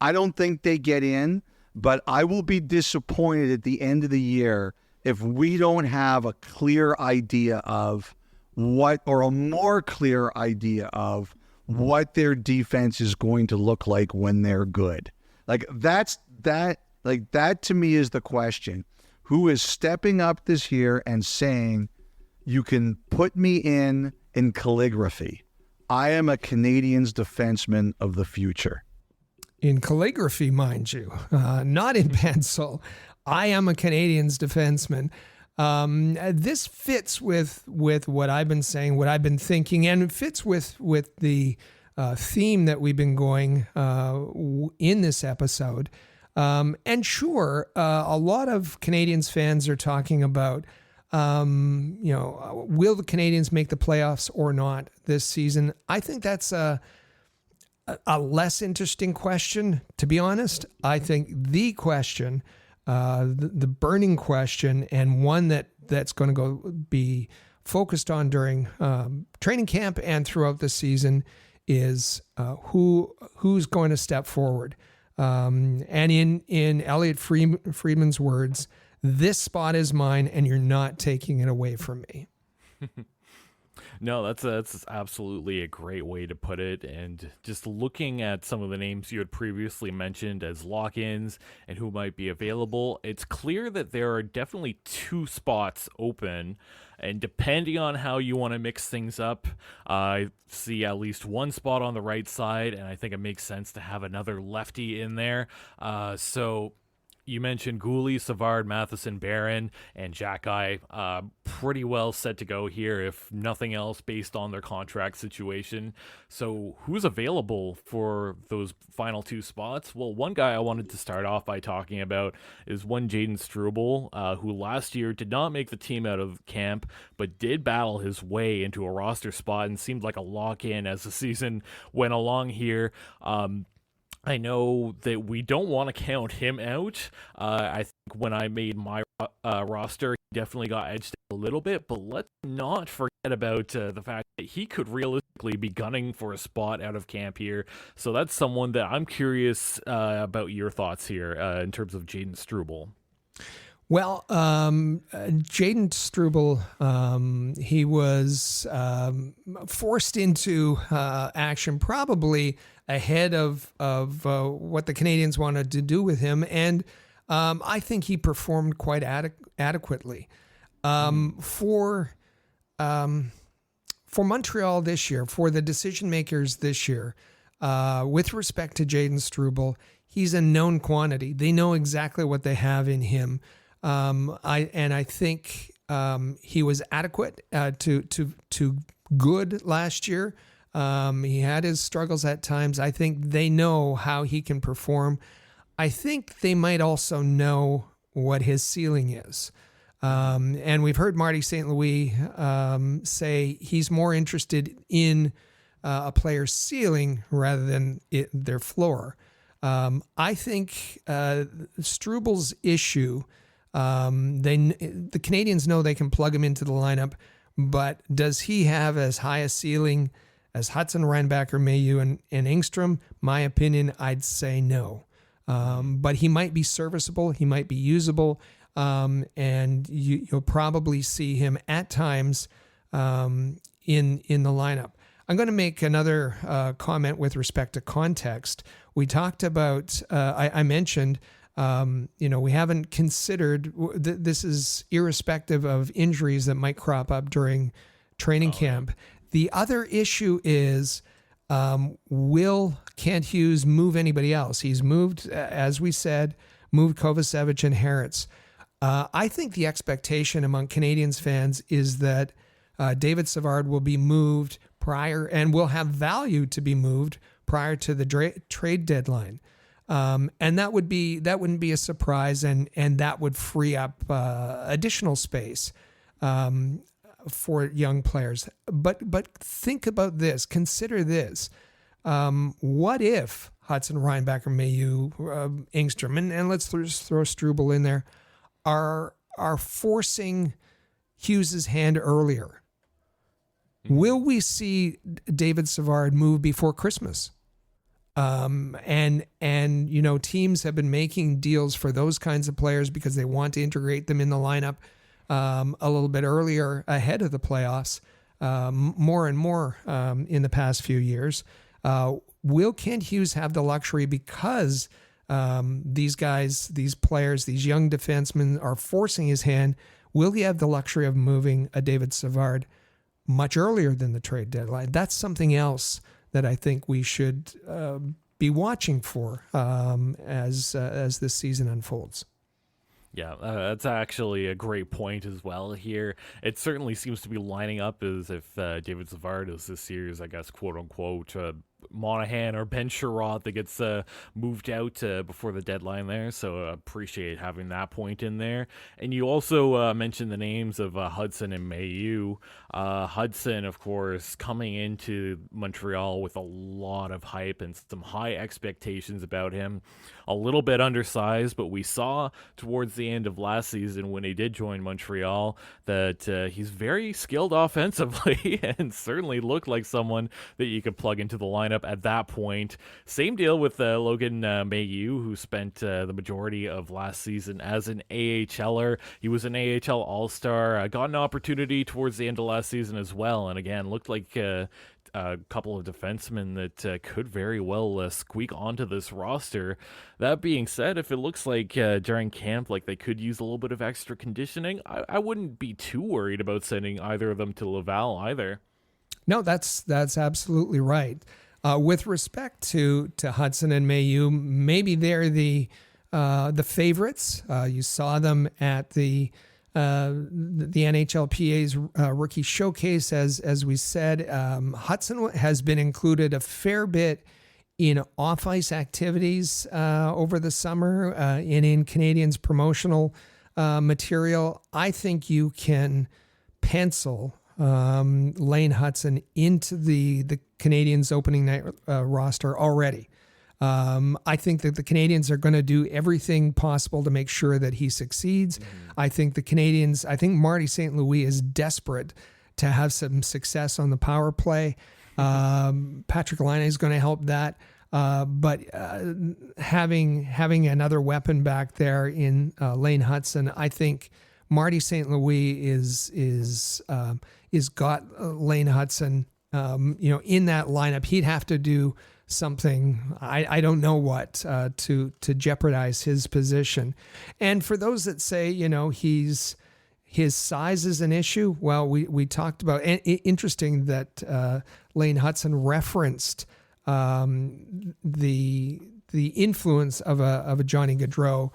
I don't think they get in, but I will be disappointed at the end of the year if we don't have a clear idea of a more clear idea of what their defense is going to look like when they're good. That to me is the question. Who is stepping up this year and saying, you can put me in calligraphy. I am a Canadiens defenseman of the future. In calligraphy, mind you, not in pencil. I am a Canadiens defenseman. This fits with what I've been saying, what I've been thinking, and it fits with the theme that we've been going in this episode. And sure, a lot of Canadiens fans are talking about, will the Canadiens make the playoffs or not this season? I think that's a less interesting question, to be honest. I think the question, the burning question, and one that's going to be focused on during training camp and throughout the season is who's going to step forward. And in Elliot Friedman's words, this spot is mine, and you're not taking it away from me. No, that's absolutely a great way to put it. And just looking at some of the names you had previously mentioned as lock-ins and who might be available, it's clear that there are definitely 2 spots open. And depending on how you want to mix things up, I see at least 1 spot on the right side, and I think it makes sense to have another lefty in there. So you mentioned Goulet, Savard, Matheson, Barron, and Xhekaj pretty well set to go here, if nothing else, based on their contract situation. So who's available for those final 2 spots? Well, one guy I wanted to start off by talking about is one Jaden Struble, who last year did not make the team out of camp, but did battle his way into a roster spot and seemed like a lock-in as the season went along here. I know that we don't want to count him out. I think when I made my roster, he definitely got edged a little bit, but let's not forget about the fact he could realistically be gunning for a spot out of camp here. So that's someone that I'm curious about your thoughts here in terms of Jaden Struble. Well, Jaden Struble, he was forced into action probably ahead of what the Canadiens wanted to do with him, and I think he performed quite adequately. For Montreal this year, for the decision makers this year, with respect to Jaden Struble, he's a known quantity. They know exactly what they have in him. I think he was adequate to good last year. He had his struggles at times. I think they know how he can perform. I think they might also know what his ceiling is. And we've heard Marty St. Louis say he's more interested in a player's ceiling rather than their floor. I think Struble's issue, the Canadiens know they can plug him into the lineup, but does he have as high a ceiling as Hudson, Reinbacher, Mailloux, and Engstrom? My opinion, I'd say no. But he might be serviceable. He might be usable. And you'll probably see him at times in the lineup. I'm going to make another comment with respect to context. We talked about, I mentioned, we haven't considered, this is irrespective of injuries that might crop up during training camp. The other issue is, will Kent Hughes move anybody else? He's moved, as we said, moved Kovacevic and Harris. I think the expectation among Canadiens fans is that David Savard will be moved prior and will have value to be moved prior to the trade deadline. And that wouldn't be a surprise, and that would free up additional space for young players. But think about this. Consider this. What if Hudson, Reinbacher, Mailloux, Engstrom, and let's just throw Struble in there, are forcing Hughes's hand earlier? Will we see David Savard move before Christmas? And teams have been making deals for those kinds of players because they want to integrate them in the lineup a little bit earlier ahead of the playoffs, more and more in the past few years. Will Kent Hughes have the luxury because these guys, these players, these young defensemen are forcing his hand? Will he have the luxury of moving a David Savard much earlier than the trade deadline? That's something else that I think we should be watching for as this season unfolds. Yeah, that's actually a great point as well here. It certainly seems to be lining up as if David Savard is this year's, I guess, quote-unquote, Monahan or Ben Sherratt that gets moved out before the deadline there, so appreciate having that point in there. And you also mentioned the names of Hudson and Mailloux. Hudson, of course, coming into Montreal with a lot of hype and some high expectations about him. A little bit undersized, but we saw towards the end of last season when he did join Montreal that he's very skilled offensively and certainly looked like someone that you could plug into the lineup at that point. Same deal with Logan Mailloux, who spent the majority of last season as an AHLer. He was an AHL All-Star, got an opportunity towards the end of last season as well, and again, looked like a couple of defensemen that could very well squeak onto this roster. That being said, if it looks like during camp like they could use a little bit of extra conditioning, I wouldn't be too worried about sending either of them to Laval either. No, that's absolutely right. With respect to Hudson and Mailloux, maybe they're the favorites. You saw them at the NHLPA's rookie showcase, as we said. Hudson has been included a fair bit in off-ice activities over the summer and in Canadiens promotional material. I think you can pencil Lane Hudson into the Canadiens opening night roster already. I think that the Canadiens are going to do everything possible to make sure that he succeeds. I think the Canadiens, I think Marty St. Louis is desperate to have some success on the power play. Patrick Laine is going to help that. But having another weapon back there in Lane Hutson, I think Marty St. Louis is got Lane Hutson, in that lineup. He'd have to do something, I don't know what, to jeopardize his position. And for those that say, his size is an issue, well, we talked about, and interesting that Lane Hutson referenced the influence of a Johnny Gaudreau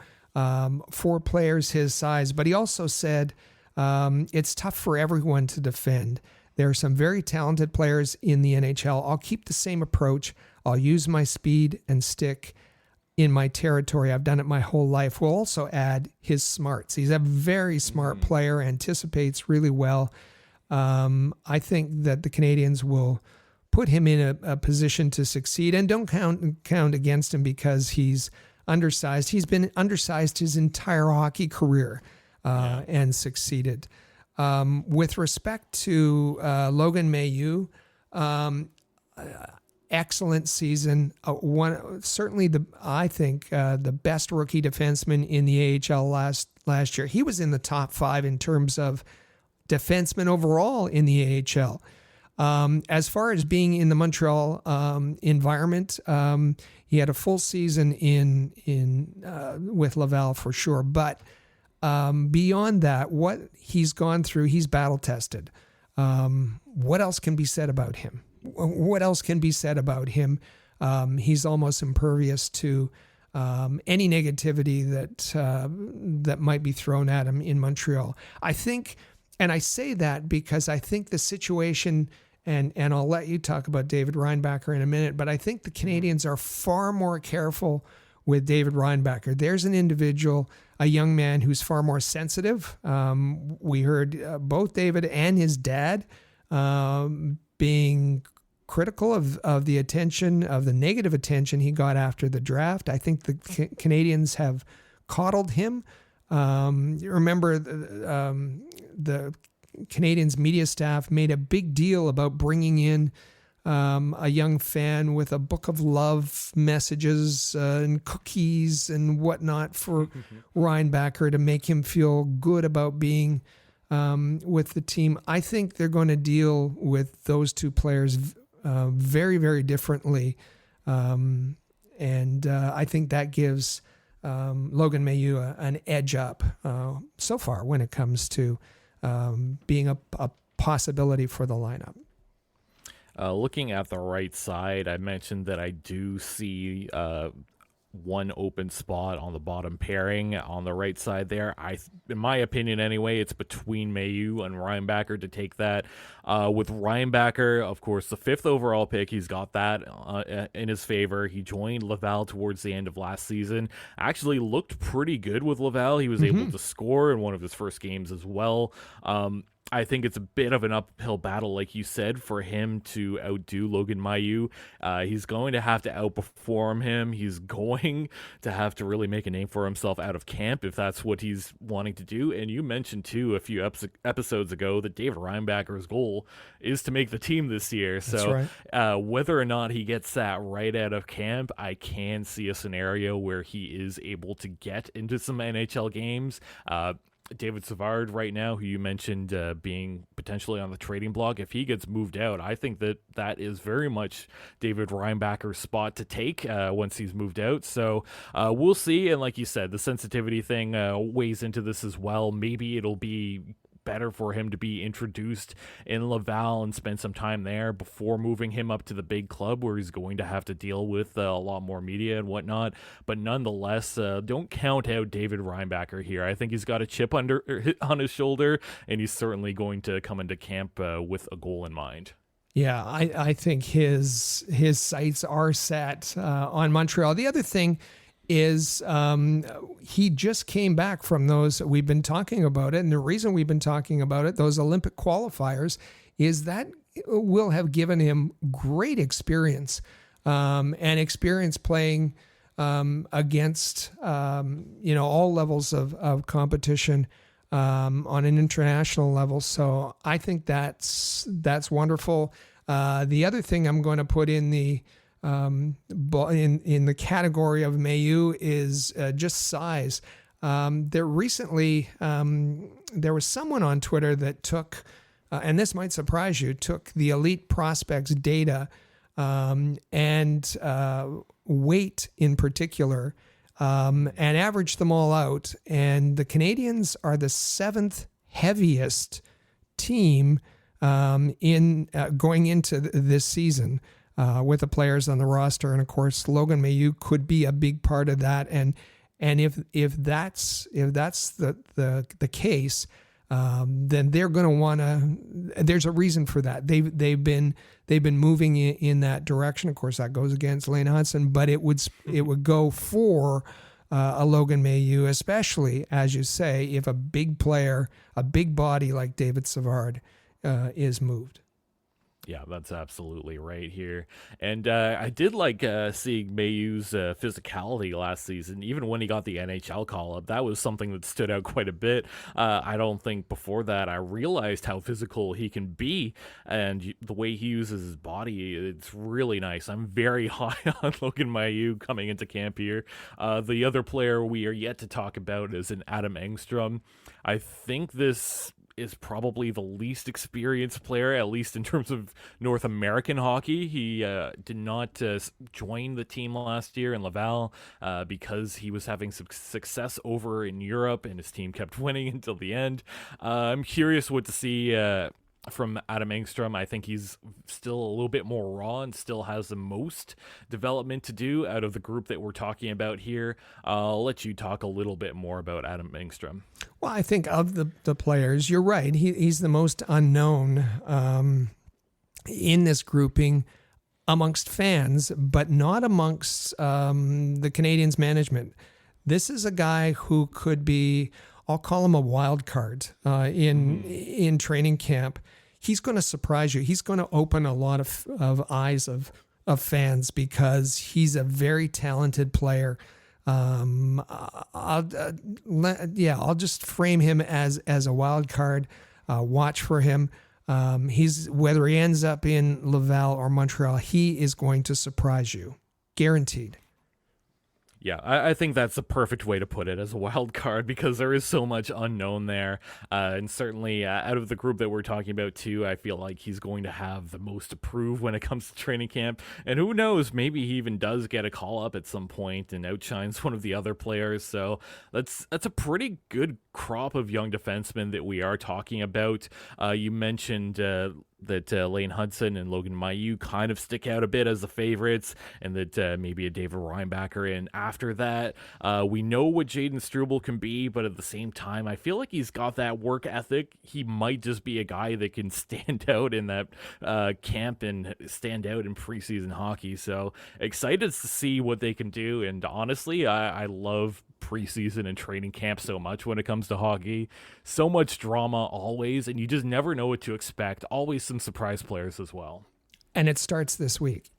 for players his size, but he also said it's tough for everyone to defend. There are some very talented players in the NHL. I'll keep the same approach. I'll use my speed and stick in my territory. I've done it my whole life. We'll also add his smarts. He's a very smart player, anticipates really well. I think that the Canadiens will put him in a position to succeed, and don't count against him because he's undersized. He's been undersized his entire hockey career and succeeded. With respect to Logan Mailloux, excellent season. Certainly I think the best rookie defenseman in the AHL last year. He was in the top 5 in terms of defensemen overall in the AHL. As far as being in the Montreal environment, he had a full season with Laval for sure. But beyond that, what he's gone through, he's battle tested. What else can be said about him? He's almost impervious to any negativity that might be thrown at him in Montreal. I think, and I say that because I think the situation, and I'll let you talk about David Reinbacher in a minute, but I think the Canadiens are far more careful with David Reinbacher. There's an individual, a young man who's far more sensitive. We heard both David and his dad being critical of the attention, of the negative attention he got after the draft. I think the Canadiens have coddled him. You remember the Canadiens media staff made a big deal about bringing in a young fan with a book of love messages and cookies and whatnot for Reinbacher to make him feel good about being with the team. I think they're going to deal with those two players very, very differently. And I think that gives Logan Mailloux an edge up so far when it comes to being a possibility for the lineup. Looking at the right side, I mentioned that I do see one open spot on the bottom pairing on the right side there. In my opinion anyway, it's between Mailloux and Reinbacher to take that. With Reinbacher, of course, the 5th overall pick, he's got that in his favor. He joined Laval towards the end of last season. Actually looked pretty good with Laval. He was able to score in one of his first games as well. I think it's a bit of an uphill battle, like you said, for him to outdo Logan Mailloux. He's going to have to outperform him. He's going to have to really make a name for himself out of camp if that's what he's wanting to do. And you mentioned, too, a few episodes ago that David Reinbacher's goal is to make the team this year. So right. Whether or not he gets that right out of camp, I can see a scenario where he is able to get into some NHL games. David Savard right now, who you mentioned being potentially on the trading block, if he gets moved out, I think that is very much David Reinbacher's spot to take once he's moved out. So we'll see. And like you said, the sensitivity thing weighs into this as well. Maybe it'll be better for him to be introduced in Laval and spend some time there before moving him up to the big club where he's going to have to deal with a lot more media and whatnot. But nonetheless, don't count out David Reinbacher here. I think he's got a chip on his shoulder, and he's certainly going to come into camp with a goal in mind. Yeah, I think his sights are set on Montreal. The other thing is he just came back from those, we've been talking about it, and the reason we've been talking about it, those Olympic qualifiers, is that will have given him great experience and experience playing against all levels of competition on an international level. So I think that's wonderful. The other thing I'm going to put in the in the category of Mailloux is just size. There was someone on Twitter that took, and this might surprise you, took the elite prospects data and weight in particular, and averaged them all out. And the Canadiens are the 7th heaviest team in going into this season with the players on the roster. And of course, Logan Mailloux could be a big part of that. And if that's the case, then they're going to want to. There's a reason for that. They've been moving in that direction. Of course, that goes against Lane Hudson, but it would go for a Logan Mailloux, especially as you say, if a big player, a big body like David Savard is moved. Yeah, that's absolutely right here. And I did like seeing Mailloux's physicality last season. Even when he got the NHL call-up, that was something that stood out quite a bit. I don't think before that I realized how physical he can be, and the way he uses his body, it's really nice. I'm very high on Logan Mailloux coming into camp here. The other player we are yet to talk about is an Adam Engstrom. I think this is probably the least experienced player, at least in terms of North American hockey. He did not join the team last year in Laval because he was having some success over in Europe, and his team kept winning until the end. I'm curious what to see from Adam Engstrom. I think he's still a little bit more raw and still has the most development to do out of the group that we're talking about here. I'll let you talk a little bit more about Adam Engstrom. Well, I think of the players, you're right. He's the most unknown in this grouping amongst fans, but not amongst the Canadiens management. This is a guy who could be, I'll call him a wild card in training camp. He's going to surprise you. He's going to open a lot of eyes of fans because he's a very talented player. I'll just frame him as a wild card. Watch for him. He's, whether he ends up in Laval or Montreal, he is going to surprise you, guaranteed. Yeah, I think that's the perfect way to put it, as a wild card, because there is so much unknown there. And certainly out of the group that we're talking about too, I feel like he's going to have the most to prove when it comes to training camp. And who knows, maybe he even does get a call up at some point and outshines one of the other players. So that's a pretty good crop of young defensemen that we are talking about. You mentioned that Lane Hudson and Logan Mailloux kind of stick out a bit as the favorites, and that maybe a David Reinbacher in after that. We know what Jaden Struble can be, but at the same time, I feel like he's got that work ethic. He might just be a guy that can stand out in that camp and stand out in preseason hockey. So excited to see what they can do, and honestly, I love preseason and training camp so much when it comes to hockey. So much drama always, and you just never know what to expect. Always some surprise players as well. And it starts this week.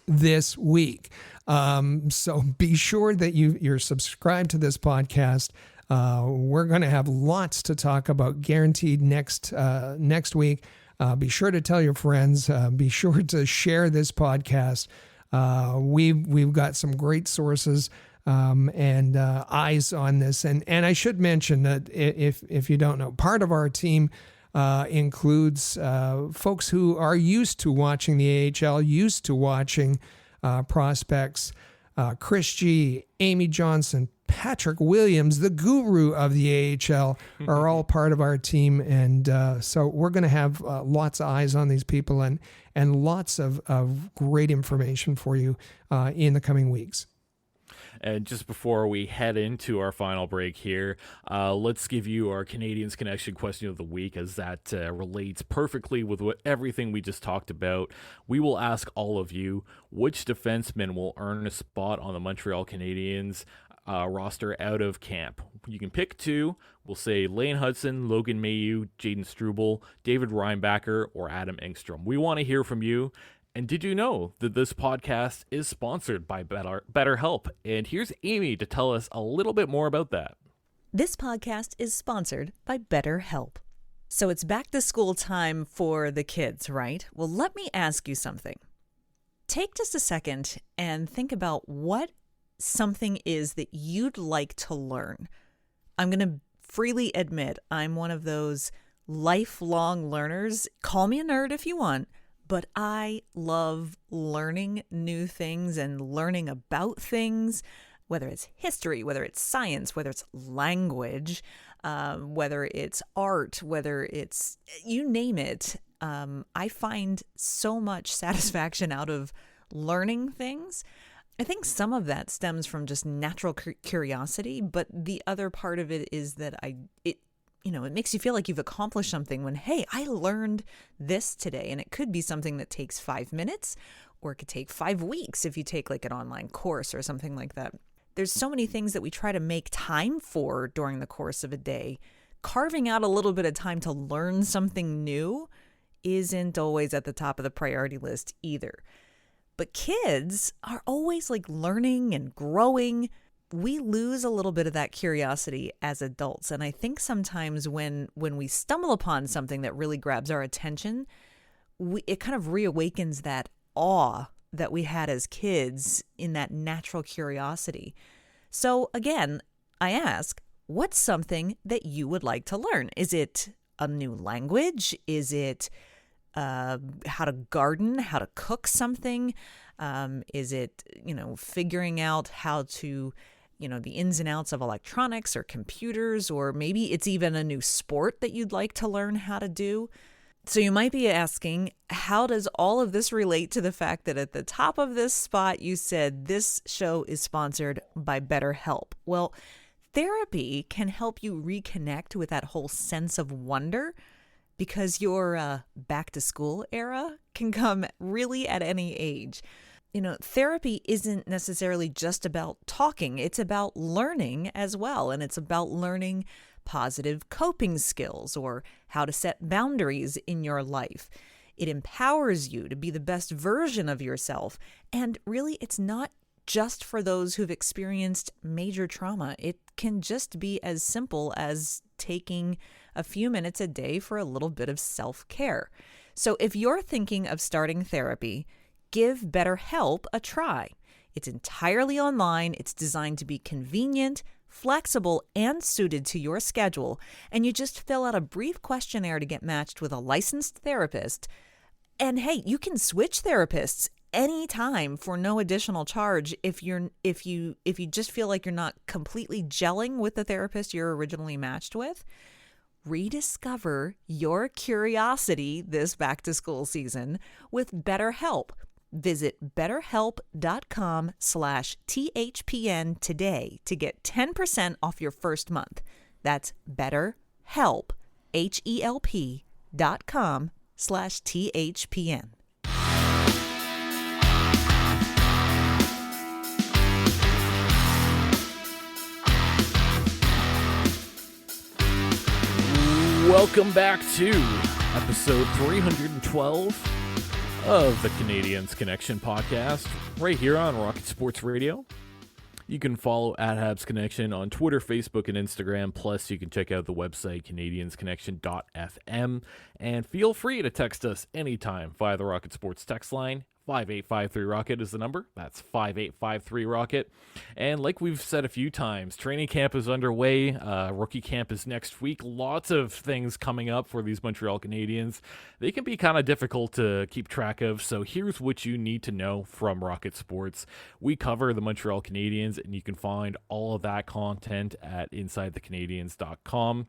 This week. So be sure that you're subscribed to this podcast. We're going to have lots to talk about, guaranteed, next week. Be sure to tell your friends. Be sure to share this podcast. We've got some great sources and eyes on this. And I should mention that if you don't know, part of our team includes folks who are used to watching the AHL, used to watching prospects. Chris G, Amy Johnson, Patrick Williams, the guru of the AHL, are all part of our team. And so we're going to have lots of eyes on these people and lots of great information for you in the coming weeks. And just before we head into our final break here, let's give you our Canadiens Connection question of the week, as that relates perfectly with everything we just talked about. We will ask all of you, which defenseman will earn a spot on the Montreal Canadiens roster out of camp? You can pick two. We'll say Lane Hudson, Logan Mailloux, Jaden Struble, David Reinbacher, or Adam Engstrom. We want to hear from you. And did you know that this podcast is sponsored by BetterHelp? And here's Amy to tell us a little bit more about that. This podcast is sponsored by BetterHelp. So it's back to school time for the kids, right? Well, let me ask you something. Take just a second and think about what something is that you'd like to learn. I'm going to freely admit I'm one of those lifelong learners. Call me a nerd if you want, but I love learning new things and learning about things. Whether it's history, whether it's science, whether it's language, whether it's art, whether it's, you name it, I find so much satisfaction out of learning things. I think some of that stems from just natural curiosity, but the other part of it is that it makes you feel like you've accomplished something when, hey, I learned this today. And it could be something that takes 5 minutes, or it could take 5 weeks if you take like an online course or something like that. There's so many things that we try to make time for during the course of a day. Carving out a little bit of time to learn something new isn't always at the top of the priority list either. But kids are always like learning and growing. We lose a little bit of that curiosity as adults. And I think sometimes when we stumble upon something that really grabs our attention, it kind of reawakens that awe that we had as kids in that natural curiosity. So again, I ask, what's something that you would like to learn? Is it a new language? Is it how to garden, how to cook something? Is it, figuring out how to, the ins and outs of electronics or computers, or maybe it's even a new sport that you'd like to learn how to do? So you might be asking, how does all of this relate to the fact that at the top of this spot, you said this show is sponsored by BetterHelp? Well, therapy can help you reconnect with that whole sense of wonder, because your back to school era can come really at any age. Therapy isn't necessarily just about talking. It's about learning as well. And it's about learning positive coping skills or how to set boundaries in your life. It empowers you to be the best version of yourself. And really, it's not just for those who've experienced major trauma. It can just be as simple as taking a few minutes a day for a little bit of self-care. So if you're thinking of starting therapy, give BetterHelp a try. It's entirely online. It's designed to be convenient, flexible, and suited to your schedule. And you just fill out a brief questionnaire to get matched with a licensed therapist. And hey, you can switch therapists anytime for no additional charge if you just feel like you're not completely gelling with the therapist you're originally matched with. Rediscover your curiosity this back to school season with BetterHelp. Visit betterhelp.com/THPN today to get 10% off your first month. That's BetterHelp, HELP.com/THPN. Welcome back to episode 312 of the Canadiens Connection podcast, right here on Rocket Sports Radio. You can follow at Habs Connection on Twitter, Facebook, and Instagram. Plus, you can check out the website, canadiensconnection.fm. And feel free to text us anytime via the Rocket Sports text line. 5853-ROCKET is the number. That's 5853-ROCKET. And like we've said a few times, training camp is underway. Rookie camp is next week. Lots of things coming up for these Montreal Canadiens. They can be kind of difficult to keep track of, so here's what you need to know from Rocket Sports. We cover the Montreal Canadiens, and you can find all of that content at InsideTheCanadiens.com.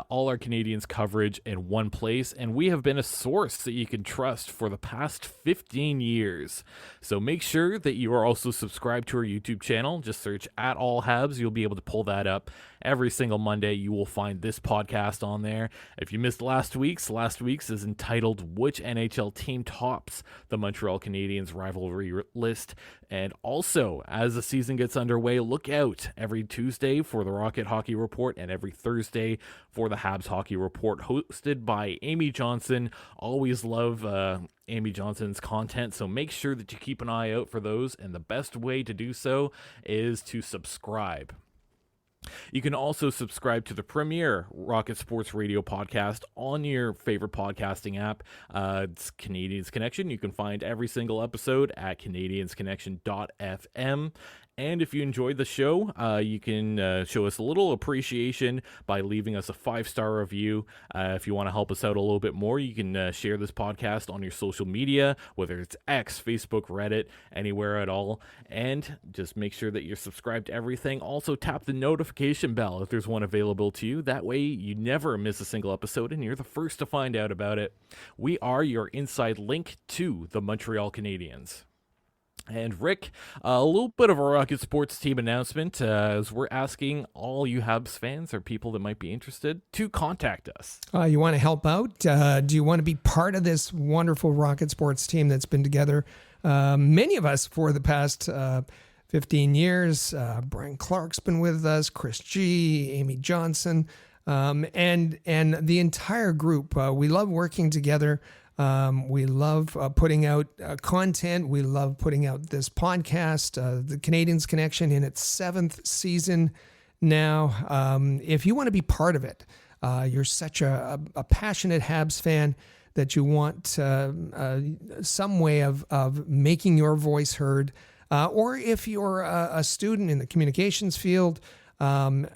All our Canadiens coverage in one place, and we have been a source that you can trust for the past 15 years. So make sure that you are also subscribed to our YouTube channel. Just search at All Habs. You'll be able to pull that up. Every single Monday, you will find this podcast on there. If you missed last week's is entitled Which NHL Team Tops the Montreal Canadiens Rivalry List. And also, as the season gets underway, look out every Tuesday for the Rocket Hockey Report and every Thursday for the Habs Hockey Report, hosted by Amy Johnson. Always love Amy Johnson's content, so make sure that you keep an eye out for those, and the best way to do so is to subscribe. You can also subscribe to the premier Rocket Sports Radio podcast on your favorite podcasting app. It's Canadiens Connection. You can find every single episode at canadiensconnection.fm. And if you enjoyed the show, you can show us a little appreciation by leaving us a 5-star review. If you want to help us out a little bit more, you can share this podcast on your social media, whether it's X, Facebook, Reddit, anywhere at all. And just make sure that you're subscribed to everything. Also, tap the notification bell if there's one available to you. That way, you never miss a single episode and you're the first to find out about it. We are your inside link to the Montreal Canadiens. And Rick, a little bit of a Rocket Sports team announcement as we're asking all you Habs fans or people that might be interested to contact us. You want to help out? Do you want to be part of this wonderful Rocket Sports team that's been together, many of us, for the past 15 years? Brian Clark's been with us, Chris G, Amy Johnson, and the entire group. We love working together. We love putting out content. We love putting out this podcast, the Canadiens Connection, in its 7th season now. If you want to be part of it, you're such a passionate Habs fan that you want some way of making your voice heard, or if you're a student in the communications field, or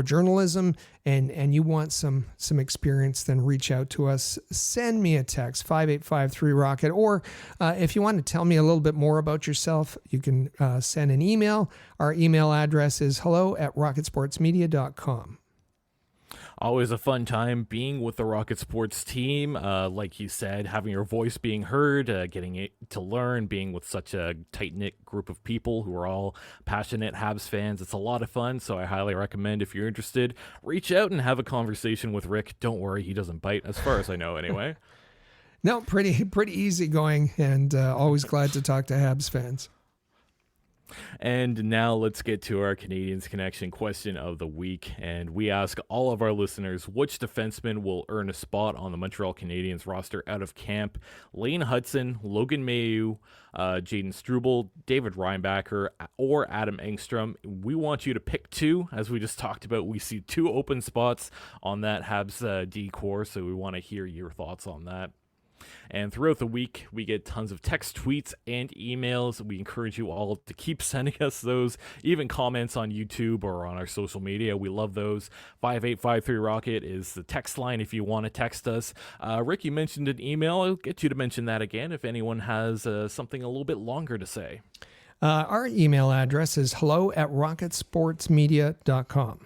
journalism, and you want some experience, then reach out to us. Send me a text, 585-3-ROCKET, or if you want to tell me a little bit more about yourself, you can send an email. Our email address is hello@rocketsportsmedia.com. Always a fun time being with the Rocket Sports team. Like you said, having your voice being heard, getting it to learn, being with such a tight-knit group of people who are all passionate Habs fans. It's a lot of fun, so I highly recommend, if you're interested, reach out and have a conversation with Rick. Don't worry, he doesn't bite, as far as I know anyway. No, pretty easygoing, and always glad to talk to Habs fans. And now let's get to our Canadiens Connection question of the week. And we ask all of our listeners, which defenseman will earn a spot on the Montreal Canadiens roster out of camp? Lane Hudson, Logan Mailloux, Jaden Struble, David Reinbacher, or Adam Engstrom. We want you to pick 2. As we just talked about, we see 2 open spots on that Habs D core, so we want to hear your thoughts on that. And throughout the week, we get tons of text, tweets, and emails. We encourage you all to keep sending us those, even comments on YouTube or on our social media. We love those. 585-3-ROCKET is the text line if you want to text us. Rick, you mentioned an email. I'll get you to mention that again if anyone has something a little bit longer to say. Our email address is hello@rocketsportsmedia.com.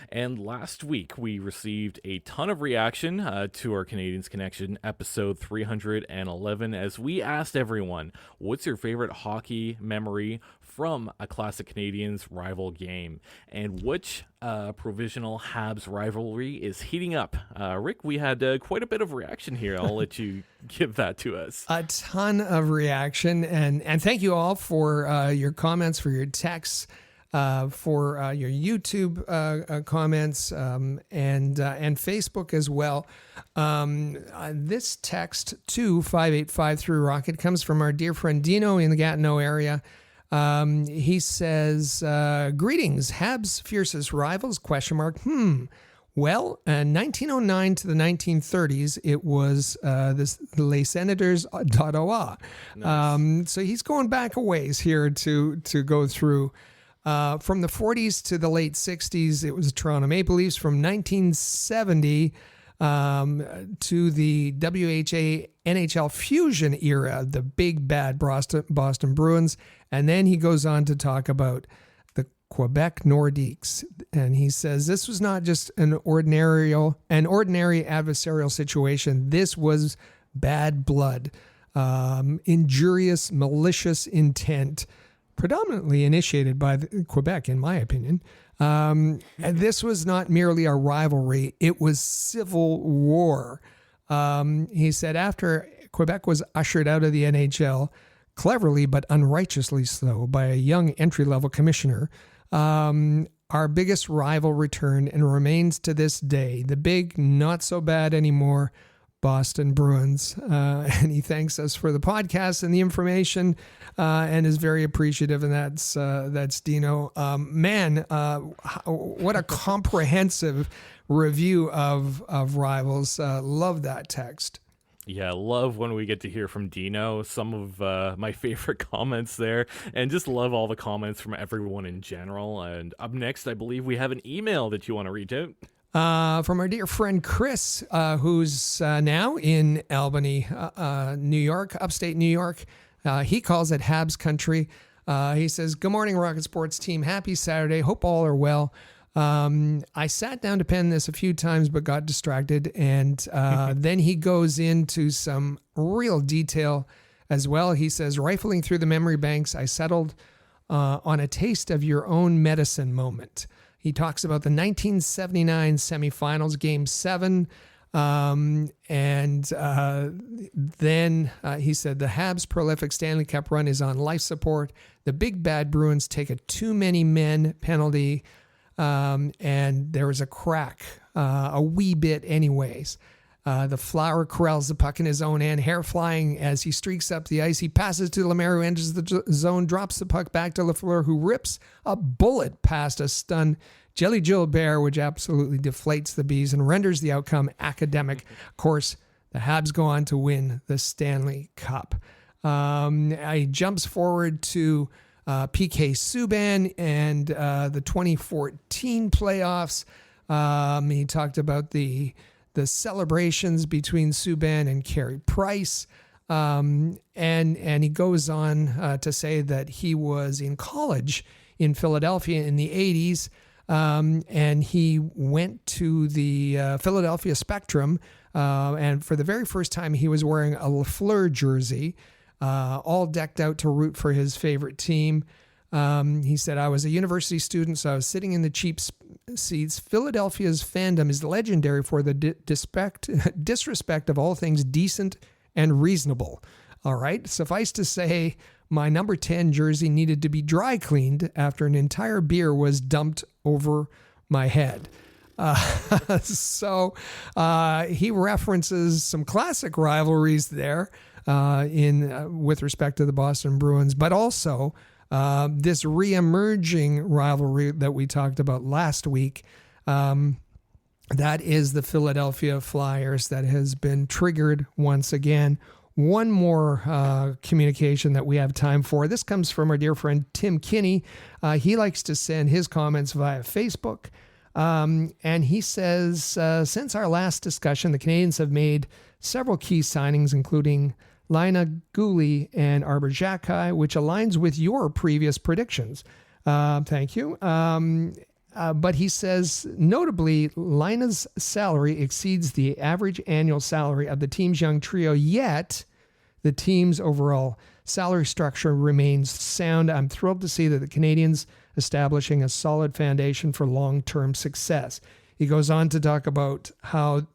And last week, we received a ton of reaction to our Canadiens Connection episode 311 as we asked everyone, what's your favorite hockey memory from a classic Canadiens rival game? And which provisional Habs rivalry is heating up? Rick, we had quite a bit of reaction here. I'll let you give that to us. A ton of reaction. And thank you all for your comments, for your texts, for your YouTube comments, and Facebook as well. This text to 585-3-ROCKET comes from our dear friend Dino in the Gatineau area. He says, greetings, Habs fiercest rivals, ? Well, 1909 to the 1930s, it was Les Senators d'Ottawa. Nice. So he's going back a ways here to go through. From the 40s to the late 60s, it was the Toronto Maple Leafs. From 1970 to the WHA NHL Fusion era, the big bad Boston Bruins. And then he goes on to talk about the Quebec Nordiques. And he says this was not just an ordinary adversarial situation. This was bad blood, injurious, malicious intent, predominantly initiated by Quebec, in my opinion. And this was not merely a rivalry, it was civil war. He said after Quebec was ushered out of the NHL, cleverly but unrighteously so, by a young entry-level commissioner, our biggest rival returned and remains to this day. The big, not so bad anymore, Boston Bruins. And he thanks us for the podcast and the information, and is very appreciative. And that's Dino. What a comprehensive review of Rivals. Love that text. Yeah, love when we get to hear from Dino, some of my favorite comments there, and just love all the comments from everyone in general. And up next, I believe we have an email that you want to read out. From our dear friend Chris, who's now in Albany, New York, upstate New York. He calls it Habs country. He says, "Good morning, Rocket Sports team. Happy Saturday. Hope all are well. I sat down to pen this a few times, but got distracted." And then he goes into some real detail as well. He says, "Rifling through the memory banks, I settled on a taste of your own medicine moment." He talks about the 1979 semifinals, Game 7. Then he said, "The Habs' prolific Stanley Cup run is on life support. The big bad Bruins take a too many men penalty. And there was a crack, a wee bit anyways. The Flower corrals the puck in his own end, hair flying as he streaks up the ice. He passes to Lemaire, who enters the zone, drops the puck back to Lafleur, who rips a bullet past a stunned Jelly Gilbert, which absolutely deflates the Bees and renders the outcome academic. Of course, the Habs go on to win the Stanley Cup." He jumps forward to PK Subban and the 2014 playoffs. He talked about the celebrations between Subban and Carey Price. And he goes on to say that he was in college in Philadelphia in the 80s. And he went to the Philadelphia Spectrum. And for the very first time, he was wearing a Lafleur jersey, all decked out to root for his favorite team. He said, "I was a university student, so I was sitting in the cheap seats. Philadelphia's fandom is legendary for the disrespect of all things decent and reasonable." All right. Suffice to say, my number 10 jersey needed to be dry cleaned after an entire beer was dumped over my head. So he references some classic rivalries there with respect to the Boston Bruins, but also this re-emerging rivalry that we talked about last week. That is the Philadelphia Flyers that has been triggered once again. One more communication that we have time for. This comes from our dear friend Tim Kinney. He likes to send his comments via Facebook. And he says, since our last discussion, the Canadiens have made several key signings, including Lina Gooley and Arbor Xhekaj, which aligns with your previous predictions. Thank you. But he says, notably, Lina's salary exceeds the average annual salary of the team's young trio, yet the team's overall salary structure remains sound. I'm thrilled to see that the Canadiens establishing a solid foundation for long-term success. He goes on to talk about how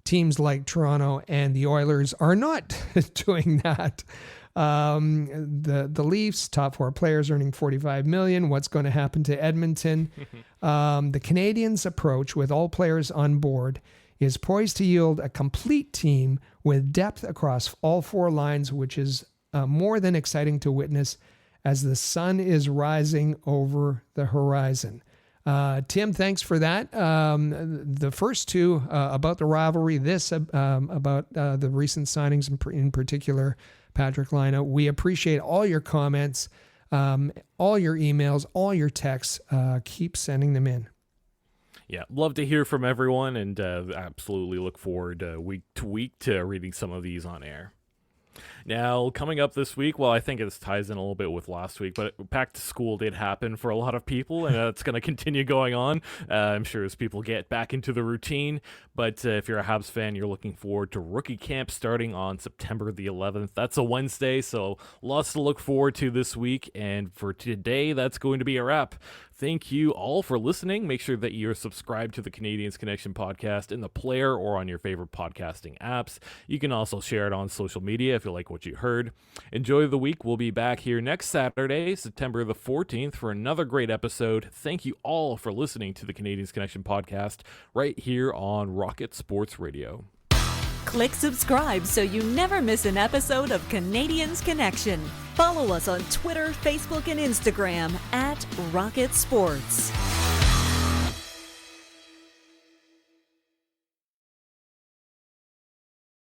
teams like Toronto and the Oilers are not doing that. The Leafs, top 4 players earning $45 million. What's going to happen to Edmonton? The Canadiens' approach with all players on board is poised to yield a complete team with depth across all 4 lines, which is more than exciting to witness as the sun is rising over the horizon. Tim, thanks for that. The first two about the rivalry, this about the recent signings in particular, Patrick Laine. We appreciate all your comments, all your emails, all your texts. Keep sending them in. Yeah, love to hear from everyone, and absolutely look forward week to week to reading some of these on air. Now, coming up this week, well, I think this ties in a little bit with last week, but back to school did happen for a lot of people, and it's going to continue going on, I'm sure, as people get back into the routine. But if you're a Habs fan, you're looking forward to Rookie Camp starting on September the 11th. That's a Wednesday, so lots to look forward to this week. And for today, that's going to be a wrap. Thank you all for listening. Make sure that you're subscribed to the Canadiens Connection podcast in the player or on your favorite podcasting apps. You can also share it on social media if you like what you heard. Enjoy the week. We'll be back here next Saturday, September the 14th, for another great episode. Thank you all for listening to the Canadiens Connection podcast right here on Rocket Sports Radio. Click subscribe so you never miss an episode of Canadiens Connection. Follow us on Twitter, Facebook, and Instagram at Rocket Sports.